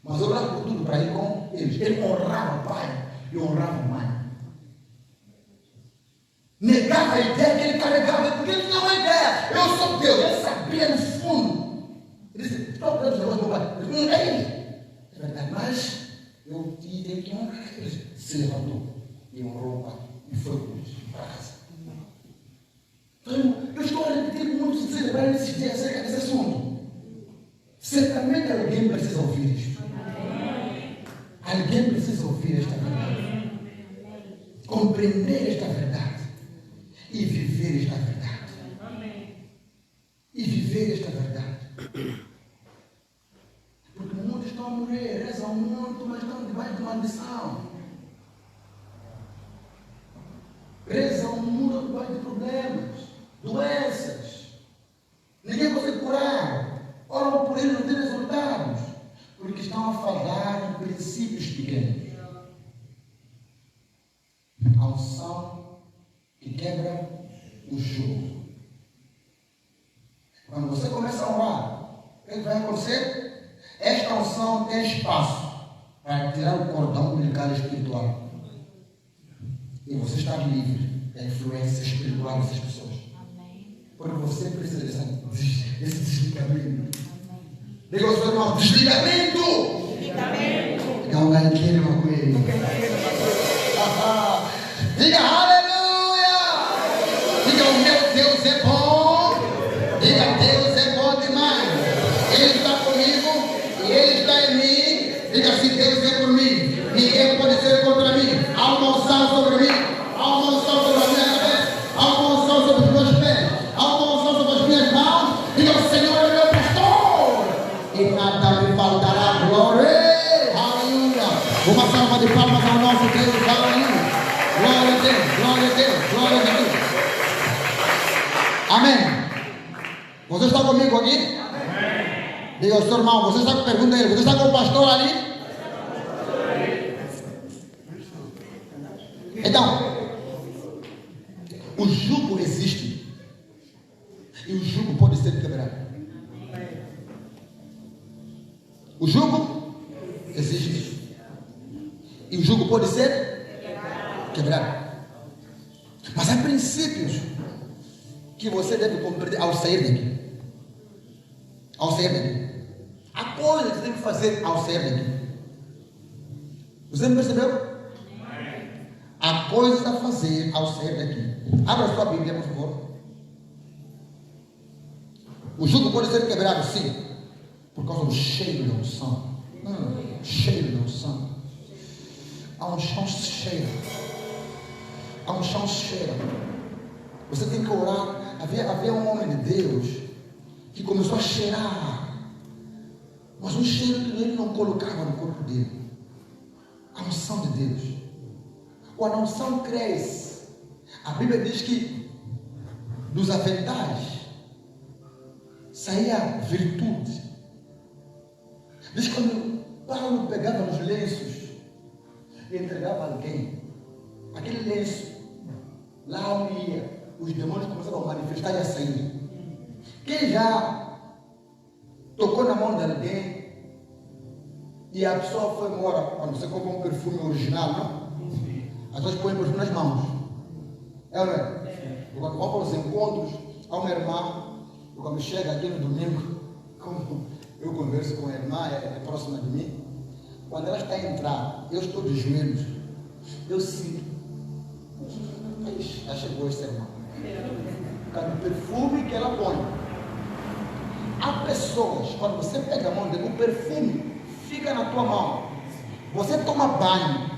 mas eu largo tudo para ir com eles. Ele honrava o pai e honrava a mãe. Negava a ideia que ele carregava, porque ele tinha uma ideia. Eu sou Deus. Ele sabia no fundo. Ele disse: estou dando os negócios do meu pai. Ele disse: é ele. É verdade, mas eu tenho que honrar. Ele se levantou e honrou o pai e foi com eles para casa. Então, eu estou a repetir muito se celebrar nesses dias acerca desse assunto. Certamente alguém precisa ouvir isto. Alguém precisa ouvir esta verdade. Compreender esta verdade. E viver esta verdade. E viver esta verdade. Porque muitos estão a morrer, rezam muito, mas estão debaixo de maldição. Rezam muito debaixo de problemas, doenças. Ninguém consegue curar. Oram por eles, não têm resultados. Porque estão a falar em princípios pequenos. A unção que quebra o jugo. Quando você começa a orar, o que vai acontecer? Esta unção tem espaço para tirar o cordão umbilical espiritual. E você está livre da influência espiritual dessas pessoas. Porque você precisa desse desligamento. Diga ao seu irmão: desligamento! Desligamento! Diga alguém que ele vai com ele. Diga aleluia! Diga: o meu Deus é bom. Diga: Deus é bom demais. Ele está comigo. está em mim, diga assim: Deus é por mim, ninguém pode ser contra mim. Há uma unção sobre mim, há uma unção sobre a minha cabeça, há uma unção sobre os meus pés, há uma unção sobre as minhas mãos. Diga: o Senhor é meu pastor e nada me faltará. Glória, aleluia. Uma salva de palmas ao nosso Deus, aleluia. Glória a Deus, glória a Deus, glória a Deus. Amém. Você está comigo aqui? Amém. Diga ao seu irmão, você está, pergunta a ele, você está com o pastor ali? Então, o jugo existe. E o jugo pode ser quebrado. O jugo existe. E o jugo pode ser quebrado. Mas há princípios que você deve compreender ao sair daqui. Ao sair daqui. Há coisas que você deve fazer ao sair daqui. Você me percebeu? Há coisas a fazer ao sair daqui. Abra sua Bíblia, por favor. O jugo pode ser quebrado, sim, por causa do cheiro da unção. Cheiro da unção. Há um chão cheiro. Há um chão cheiro. Você tem que orar. Havia um homem de Deus que começou a cheirar, mas um cheiro que ele não colocava no corpo dele. A unção de Deus. Quando a unção cresce, a Bíblia diz que dos aventais saía virtude. Diz que quando Paulo pegava nos lenços e entregava a alguém, aquele lenço, lá onde ia, os demônios começaram a manifestar e a sair. Quem já tocou na mão de alguém e a pessoa foi embora? Quando você compra um perfume original, não? As pessoas põem perfume nas mãos. É ou não é? Quando vão para os encontros, há uma irmã, quando chega aqui no domingo, como eu converso com a irmã, é próxima de mim, quando ela está a entrar, eu estou de joelhos, eu sinto, já chegou essa irmã. O perfume que ela põe. Há pessoas, quando você pega a mão dele, o perfume fica na tua mão. Você toma banho,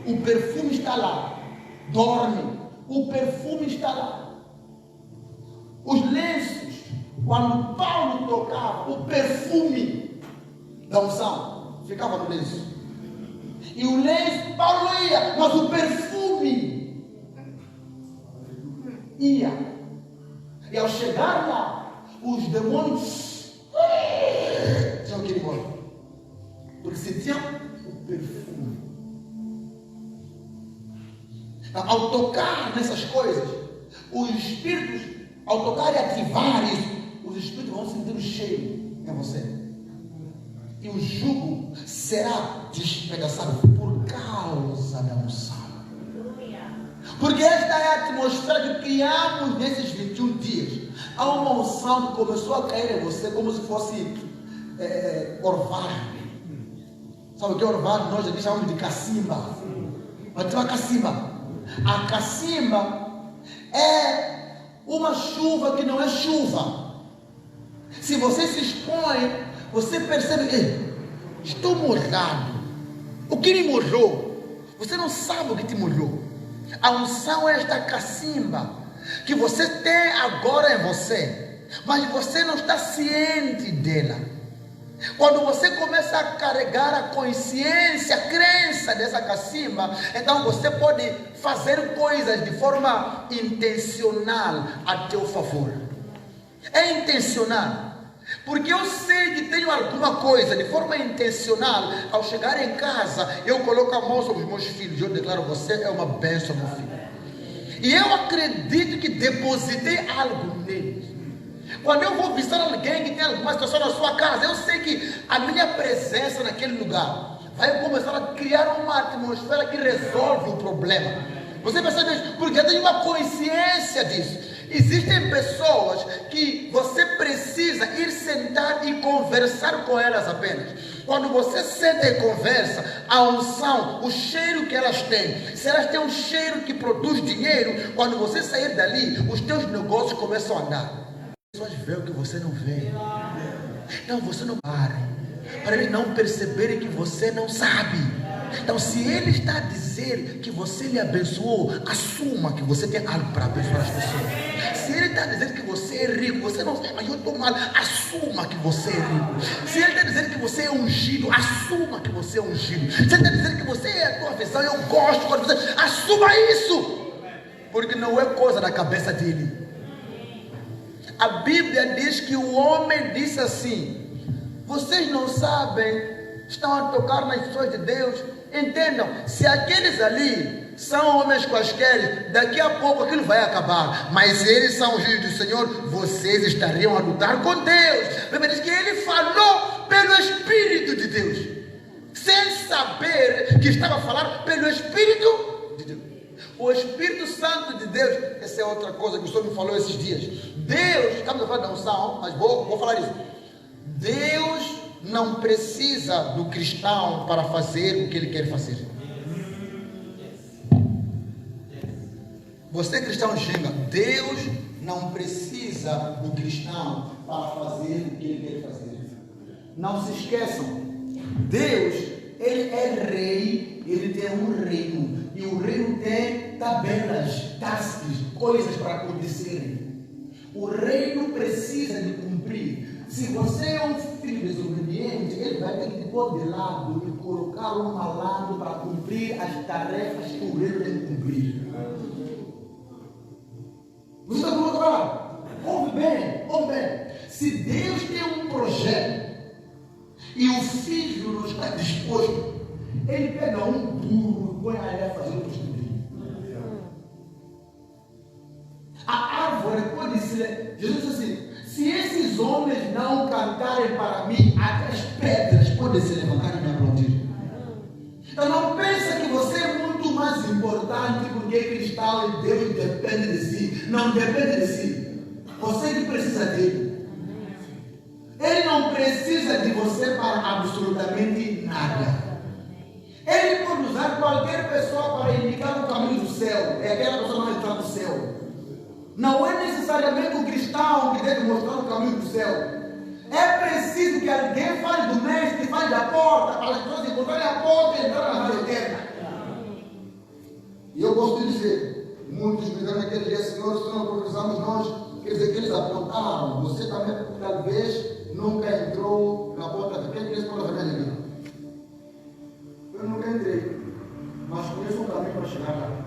o perfume está lá. Dorme, o perfume está lá. Os lenços, quando Paulo tocava, o perfume da unção ficava no lenço. E o lenço, Paulo ia, mas o perfume ia. E ao chegar lá, os demônios tinham que ir embora, porque sentiam o perfume. Ao tocar nessas coisas, os espíritos, ao tocar e ativar isso, os espíritos vão sentir o cheiro em você. E o jugo será despedaçado por causa da unção. Porque esta é a atmosfera que criamos nesses 21 dias. Há uma unção que começou a cair em você como se fosse orvalho. Sabe o que é orvalho? Nós aqui chamamos de cacimba. Mas tem uma cacimba. A cacimba é uma chuva que não é chuva. Se você se expõe, você percebe: estou molhado. O que me molhou? Você não sabe o que te molhou. A unção é esta cacimba que você tem agora em você, mas você não está ciente dela. Quando você começa a carregar a consciência, a crença dessa cacimba, então você pode fazer coisas de forma intencional a teu favor. É intencional. Porque eu sei que tenho alguma coisa de forma intencional. Ao chegar em casa, eu coloco a mão sobre os meus filhos. Eu declaro: você é uma bênção, meu filho. E eu acredito que depositei algo neles. Quando eu vou visitar alguém que tem alguma situação na sua casa, eu sei que a minha presença naquele lugar vai começar a criar uma atmosfera que resolve o problema. Você percebe isso? Porque eu tenho uma consciência disso. Existem pessoas que você precisa ir sentar e conversar com elas apenas. Quando você senta e conversa, a unção, o cheiro que elas têm, se elas têm um cheiro que produz dinheiro, quando você sair dali, os teus negócios começam a andar. As pessoas veem o que você não vê. Não, você não para. para eles não perceberem que você não sabe. Então, se ele está a dizer que você lhe abençoou, assuma que você tem algo para abençoar as pessoas. Se ele está a dizer que você é rico, você não sabe, mas eu estou mal, assuma que você é rico. Se ele está a dizer que você é ungido, assuma que você é ungido. Se ele está a dizer que você é a tua versão, eu gosto quando você, assuma isso, porque não é coisa da cabeça dele. A Bíblia diz que o homem disse assim: vocês não sabem, estão a tocar nas pessoas de Deus. Entendam, se aqueles ali são homens quaisquer, daqui a pouco aquilo vai acabar, mas eles são os filhos do Senhor, vocês estariam a lutar com Deus. A Bíblia diz que ele falou pelo Espírito de Deus, sem saber que estava a falar pelo Espírito de Deus. O Espírito Santo de Deus, essa é outra coisa que o Senhor me falou esses dias. Deus, estamos a falar da unção, mas vou falar isso. Deus não precisa do cristão para fazer o que ele quer fazer. Você cristão xinga, Deus não precisa do cristão para fazer o que ele quer fazer. Não se esqueçam, Deus, ele é rei, ele tem um reino, e o reino tem tabelas, tasks, coisas para acontecerem. O reino precisa de cumprir. Se você é um filho desobediente, ele vai ter que te pôr de lado e colocar um ao lado para cumprir as tarefas que o reino tem que cumprir. Você está do outro lado? Ouve bem, ouve bem. Se Deus tem um projeto e o filho não está disposto, ele pega um burro e põe a ele a fazer o que cumprir. A árvore pode ser. Jesus disse assim: se esses homens não cantarem para mim, até as pedras podem se levantar e me aplaudir. Então não pensa que você é muito mais importante porque é cristão e Deus depende de si. Não depende de si. Você que precisa dele. Ele não precisa de você para absolutamente nada. Ele pode usar qualquer pessoa para indicar o caminho do céu. É aquela pessoa que vai entrar no céu. Não é necessariamente o cristão que deve mostrar o caminho do céu. É preciso que alguém fale do mestre, fale da porta, para as pessoas encontrarem a porta e entrar na vida eterna. E eu posso te dizer, muitos me disseram naquele dia: Senhor, se não profetizamos nós, quer dizer que eles apontaram. Você também, talvez, nunca entrou na porta vermelha. Quem conhece a porta vermelha aqui? Eu nunca entrei, mas conheço um caminho para chegar lá.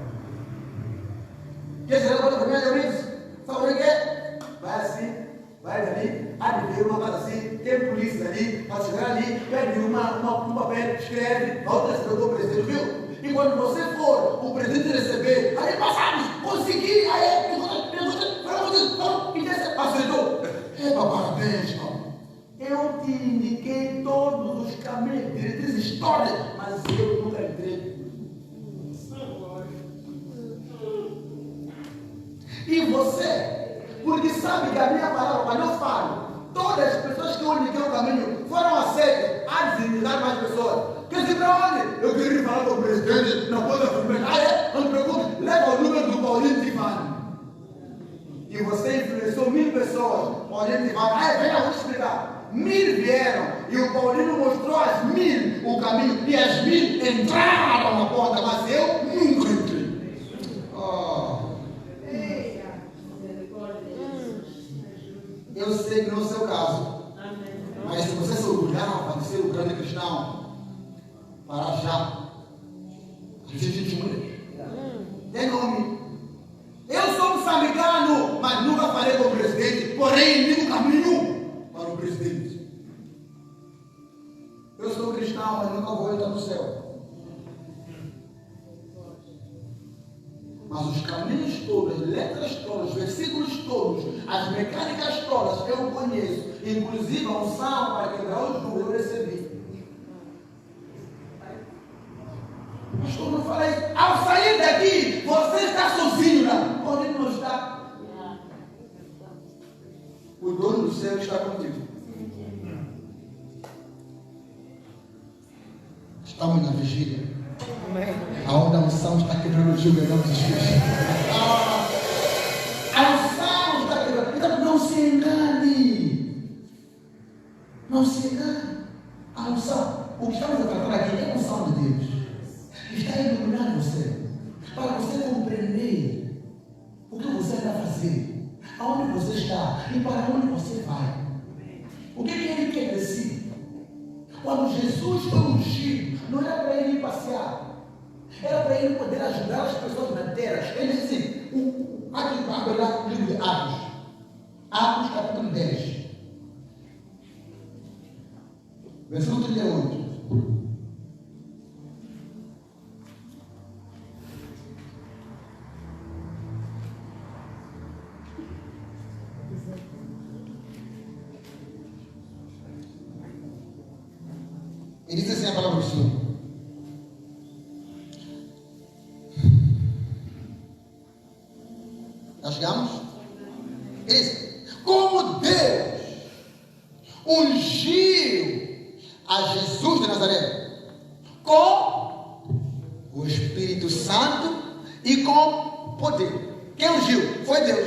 Quer dizer, a porta vermelha, eu disse, sabe o que é? Vai assim, vai dali, há de ver uma casa assim, tem polícia ali, para chegar ali, pede um papel, escreve, volta a receber o presidente, viu? E quando você for, o presidente receber, aí passamos, consegui, aí, aceitou. Epa, parabéns, irmão. Eu te indiquei todos os caminhos, diretrizes históricas, mas eu nunca entrei. E você, porque sabe que a minha palavra, quando eu falo, todas as pessoas que eu indiquei o caminho foram aceitas, há de indicar mais pessoas. Quer dizer, para onde? Eu queria falar com o presidente, não pode afirmar. Ah, é? Não te preocupe, leva o número do Paulinho Tivani. E você influenciou 1000 pessoas, Paulinho Tivani. Ah, é, venha, vou te explicar. 1000 vieram, e o Paulinho mostrou às 1000 o caminho, e as 1000 entraram na porta, mas eu nunca entrei. Oh. Eu sei que não é o seu caso, mas se você se orgulhar para ser o grande cristão, para já, tem nome. Eu sou moçambicano, mas nunca falei com o presidente, porém indico o caminho para o presidente. Eu sou cristão, mas nunca vou entrar no céu. Mas os caminhos todos, as letras todas, os versículos todos, as mecânicas todas eu conheço, inclusive a unção para quebrar o jugo eu recebi. Mas como eu falei, ao sair daqui, você está sozinho, não? Onde não está? O dono do céu está contigo. Estamos na vigília. Aonde a unção está quebrando o jugo em nome de Jesus. A unção está quebrando. Então não se engane. Não se engane. A unção, o que estamos a tratar aqui é a unção de Deus. Está a iluminar você, para você compreender o que você está fazendo, aonde você está e para onde você vai. O que Ele quer de si? Quando Jesus foi ungido, não era para Ele ir passear, era para Ele poder ajudar as pessoas na terra. Ele disse assim, abre lá o livro de Atos, Atos capítulo 10, versículo 38. Ele diz assim a palavra do Senhor. Nós chegamos? Ele diz, como Deus ungiu a Jesus de Nazaré com o Espírito Santo e com poder. Quem ungiu? Foi Deus.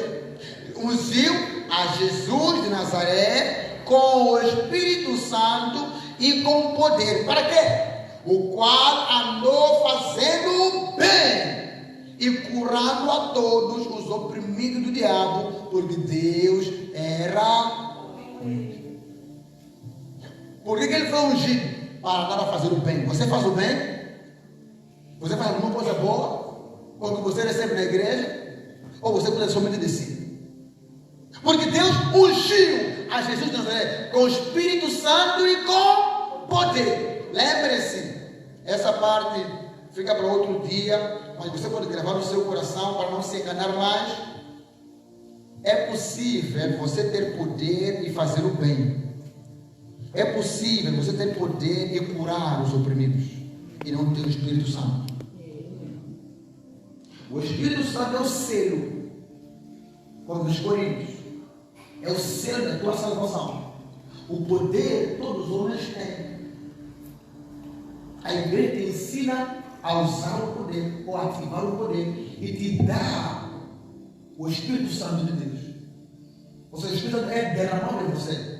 Ungiu a Jesus de Nazaré com o Espírito Santo e com poder. Para quê? O qual andou fazendo bem e curando a todos os oprimidos do diabo, porque Deus era com ele. Por que ele foi ungido? Para andar a fazer o bem. Você faz o bem? Você faz alguma coisa boa? Quando você recebe na igreja? Ou você cuida somente de si? Porque Deus ungiu a Jesus de Nazaré com o Espírito Santo e com poder. Lembre-se, essa parte fica para outro dia, mas você pode gravar no seu coração para não se enganar mais. É possível você ter poder e fazer o bem. É possível você ter poder e curar os oprimidos e não ter o Espírito Santo. O Espírito Santo é o selo, como dos Coríntios, é o selo da tua salvação. O poder todos os homens têm. A igreja te ensina a usar o poder, ou a ativar o poder, e te dá o Espírito Santo de Deus. Ou seja, o Espírito Santo é derramado em você.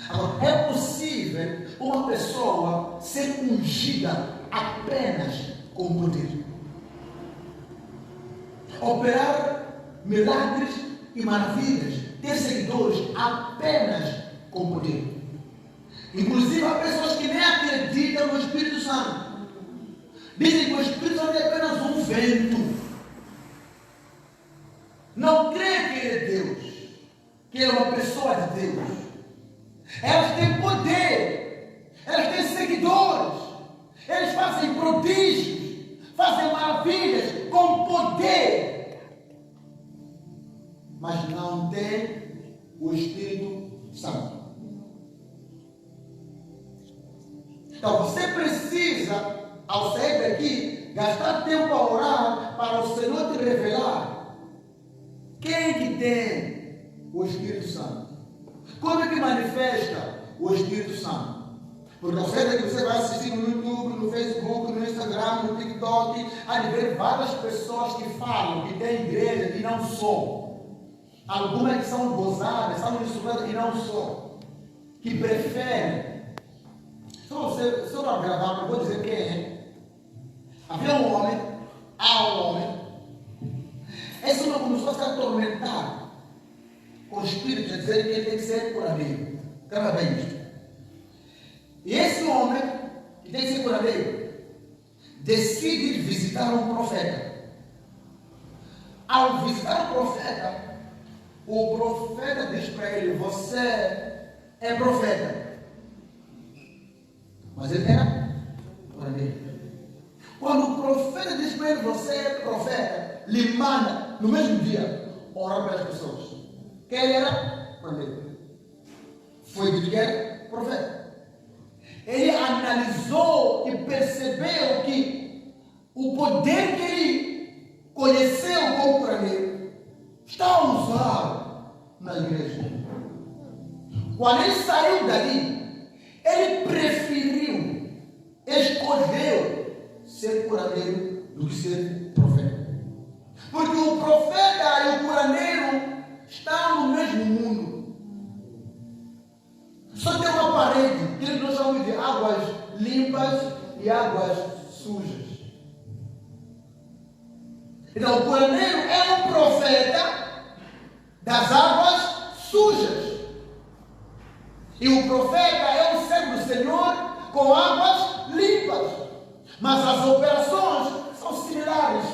Agora, é possível uma pessoa ser ungida apenas com poder, operar milagres e maravilhas, ter seguidores apenas com poder. Inclusive há pessoas que nem acreditam no Espírito Santo, dizem que o Espírito Santo é apenas um vento, não creem que ele é Deus, que ele é uma pessoa de Deus. Elas têm poder, elas têm seguidores, eles fazem prodígios, fazem maravilhas com poder, mas não têm o Espírito Santo. Então você precisa, ao sair daqui, gastar tempo a orar para o Senhor te revelar quem que tem o Espírito Santo. Como é que manifesta o Espírito Santo? Porque ao sair daqui você vai assistir no YouTube, no Facebook, no Instagram, no TikTok, a ver várias pessoas que falam que tem igreja e não são. Algumas que são gozadas, são insultadas e não são. Que preferem. Só para gravar, eu vou dizer quem é. Havia um homem, há um homem. Esse homem começou a se atormentar com o espírito de dizer que ele tem que ser curadeiro. Grava bem isto. E esse homem, que tem que ser curadeiro, decide ir visitar um profeta. Ao visitar o profeta diz para ele: você é profeta. Mas ele era curadeiro. Quando o profeta diz para ele: você é profeta, lhe manda no mesmo dia orar pelas pessoas. Quem ele era? Curadeiro. Foi dito que era profeta. Ele analisou e percebeu que o poder que ele conheceu como curadeiro está usado na igreja. Quando ele saiu dali, ele preferiu, escolheu ser curadeiro do que ser profeta. Porque o profeta e o curadeiro estão no mesmo mundo. Só tem uma parede que nós chamamos de águas limpas e águas sujas. Então, o curandeiro é um profeta das águas sujas. E o profeta é um servo do Senhor com águas limpas. Mas as operações são similares.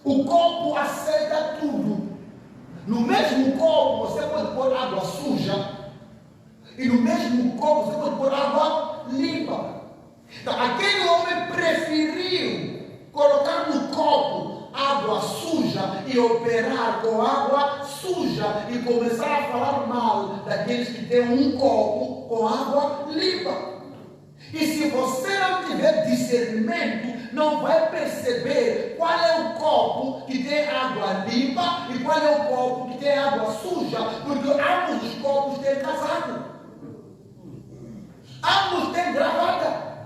O copo aceita tudo. No mesmo copo você pode pôr água suja. E no mesmo copo você pode pôr água limpa. Então, aquele homem preferiu colocar no copo água suja e operar com água suja e começar a falar mal daqueles que têm um copo com água limpa. E se você não tiver discernimento, não vai perceber qual é o copo que tem água limpa e qual é o copo que tem água suja, porque ambos os copos têm casaco, ambos têm gravata,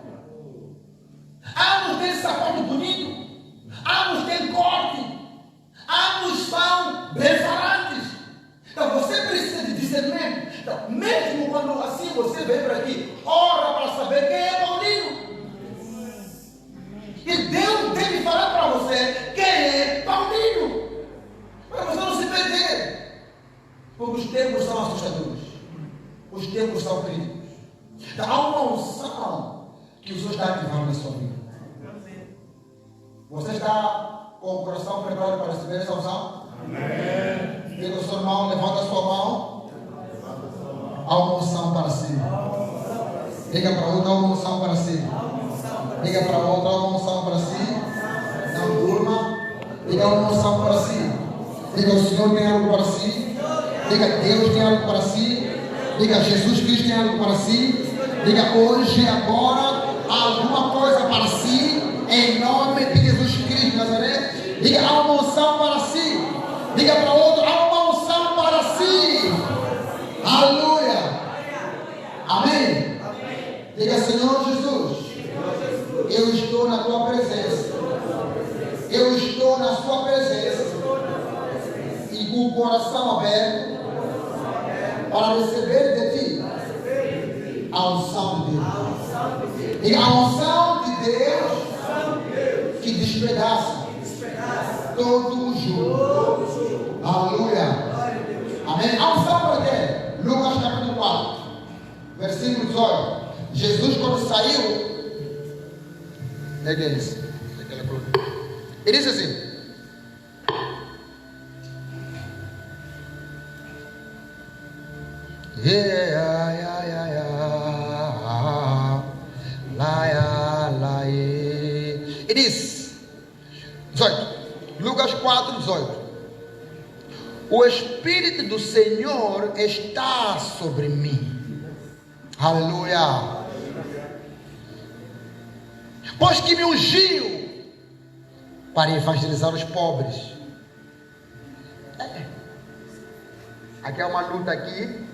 ambos têm sapato bonito, ambos têm corte, ambos são bem falantes. Então você precisa de discernimento. Então, mesmo quando assim você vem para aqui, ora para saber quem é Paulinho. E Deus deve falar para você quem é Paulinho, para você não se perder. Porque os tempos são assustadores, os tempos são críticos. Então, há uma unção que o Senhor está ativando na sua vida. Você está com o coração preparado para receber essa unção? Amém. Diga ao seu irmão, levanta a sua mão. Há uma unção para si. Diga para outra, há uma unção para si. Diga para outra, há uma unção para si. Não durma. Diga uma unção para si. Diga o Senhor tem algo para si. Diga Deus tem algo para si. Diga Jesus Cristo tem algo para si. Diga hoje, agora, há alguma coisa para si. Em nome de Jesus Cristo de Nazaré. Diga há uma unção para si. Diga para outro, há uma unção para si. Aleluia. Amém. Diga Senhor Jesus, eu estou na tua presença. Eu estou na sua presença. E com o coração aberto para receber de ti a unção de Deus. E a unção de Deus que despedaça todo o jugo. Aleluia. Amém. A unção para quê? Lucas capítulo 4, versículo 18. Jesus, quando saiu, ele disse assim: Ele diz, 18, Lucas 4, 18: o Espírito do Senhor está sobre mim. Aleluia. Pois que me ungiu para evangelizar os pobres. Aqui é uma luta aqui.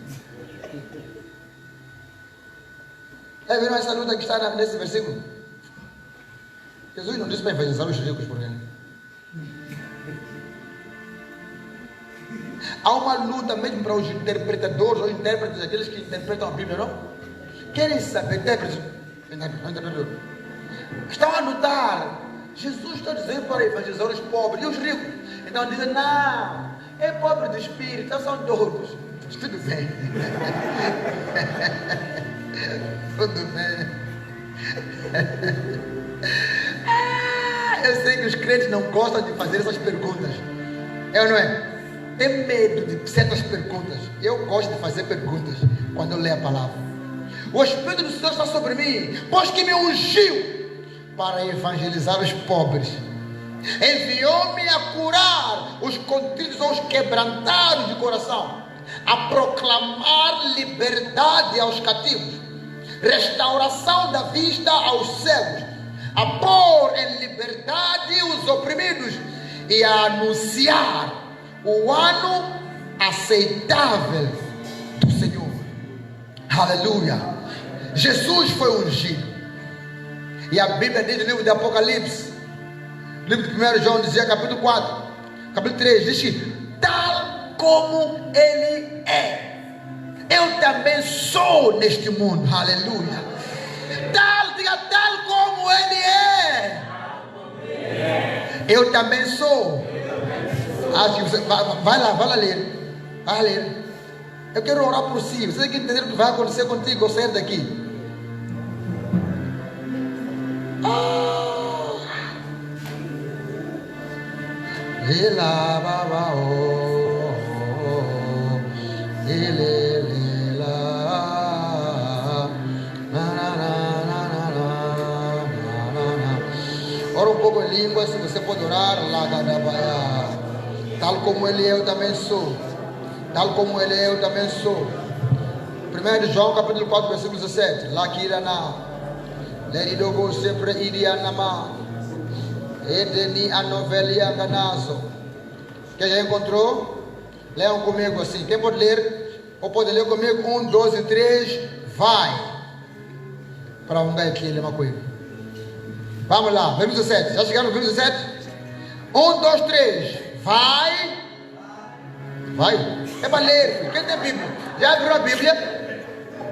Viram essa luta que está nesse versículo? Jesus não disse para evangelizar os ricos, por exemplo. Há uma luta mesmo para os interpretadores ou intérpretes, aqueles que interpretam a Bíblia, não? Querem saber, intérpretes, estão a notar, Jesus está dizendo para evangelizar os pobres e os ricos. Então dizem, não, é pobre do espírito, então são todos. Tudo bem. Tudo bem. Eu sei que os crentes não gostam de fazer essas perguntas. É ou não é? Tem medo de certas perguntas. Eu gosto de fazer perguntas quando eu leio a palavra. O Espírito do Senhor está sobre mim, pois que me ungiu para evangelizar os pobres. Enviou-me a curar os contritos ou os quebrantados de coração, a proclamar liberdade aos cativos, restauração da vista aos cegos, a pôr em liberdade os oprimidos e a anunciar o ano aceitável do Senhor. Aleluia. Jesus foi ungido. E a Bíblia diz no livro de Apocalipse, livro de 1 João, dizia capítulo 4, capítulo 3, diz que tal como ele é, eu também sou neste mundo. Aleluia. Diga tal como Ele é. Eu também sou. Acho que você vai lá ler. Vai ler. Eu quero orar por si. Você tem que entender o que vai acontecer contigo ao sair daqui. Ora um pouco em língua, se você pode orar, tal como Ele é, eu também sou. Tal como Ele é, eu também sou. 1 de João, capítulo 4, versículo 17. Lakirana, leridogo sempre irianama, edeni anovelia ganazo. Quem já encontrou? Leiam comigo assim. Quem pode ler? Ou pode ler comigo? 1, 2 e 3, vai. Para um daí aqui, lema comigo. Vamos lá, versículo 17. Já chegaram no versículo 17? 1, 2, 3, vai. Vai. É para ler, filho. Quem tem Bíblia? Já abriu a Bíblia?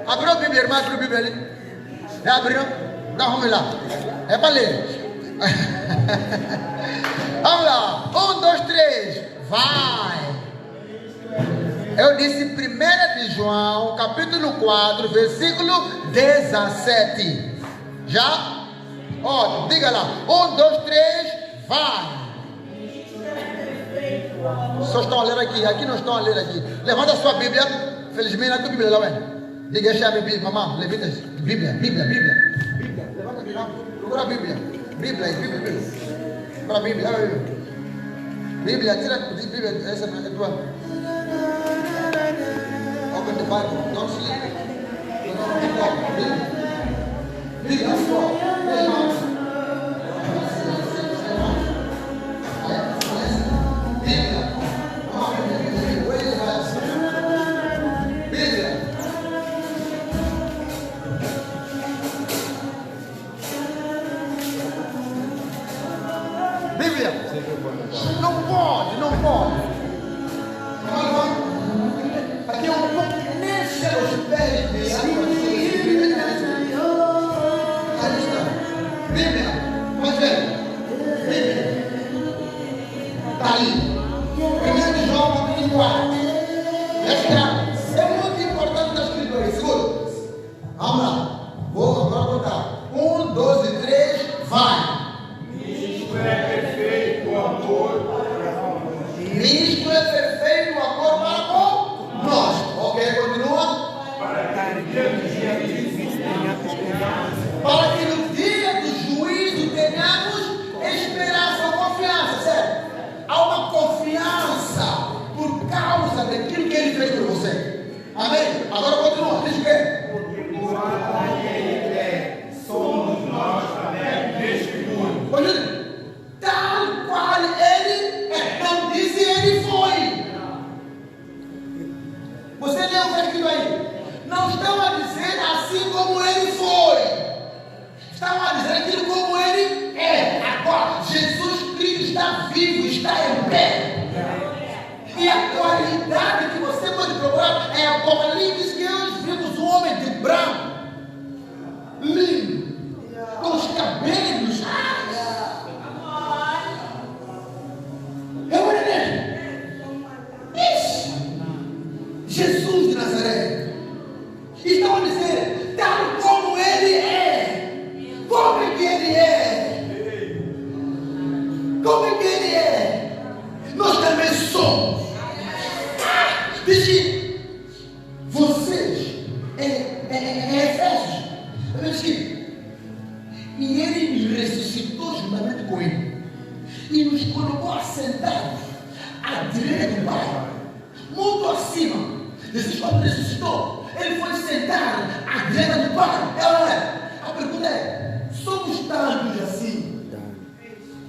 Abriu a Bíblia, irmã? Abriu a Bíblia ali? Já abriu? Então vamos lá. É para ler. Vamos lá. 1, 2, 3, vai. Eu disse 1 de João, capítulo 4, versículo 17. Já? Ó, diga lá. 1, 2, 3, vai. Só estão a ler aqui. Aqui não estão a ler aqui. Levanta a sua Bíblia. Felizmente, a tua Bíblia lá, velho. Diga, chave Bíblia, mamãe. Levitas. Bíblia. Levanta aqui, não. Procura a Bíblia. Bíblia. Procura a Bíblia. Bíblia, tira a Bíblia. Essa é tua. Open the Bible. Don't sleep. Bíblia, a sua. Não pode. Aqui é um pouco nem seus pés. Bíblia, mas Bíblia. Está ali. 1 de João, capítulo 4. É muito importante a escritura. Segura. Vamos lá. Vou agora contar. 1, 2 e 3, vai. Nisto é perfeito o amor. Nisto é perfeito o amor para com nós. Ok, continua. Para que no dia do juízo tenhamos esperança. Para que no dia do juízo tenhamos esperança ou confiança, certo? Há uma confiança por causa daquilo que Ele fez por você. Amém? Agora continua. Diz o quê? Porque por qual Ele é, somos nós também neste mundo. Olha, tal qual Ele é. Não disse Ele foi. Você leu o versículo aí? Não estão a dizer assim como Ele foi. Estão a dizer aquilo como Ele é. Agora, Jesus Cristo está vivo, está em pé. E a qualidade que você pode procurar é Apocalipse, que nós vimos um homem de branco, lindo, com os cabelos. É o Isso. Jesus de Nazaré. Estão a dizer, tal como Ele é. Como é que Ele é? Como é que Ele é? Nós também somos. Diz que vocês, Efésios, diz que e Ele nos ressuscitou juntamente com Ele e nos colocou assentados à direita do Pai, muito acima. Jesus, quando ressuscitou, Ele foi sentado à direita do Pai. É ou não é?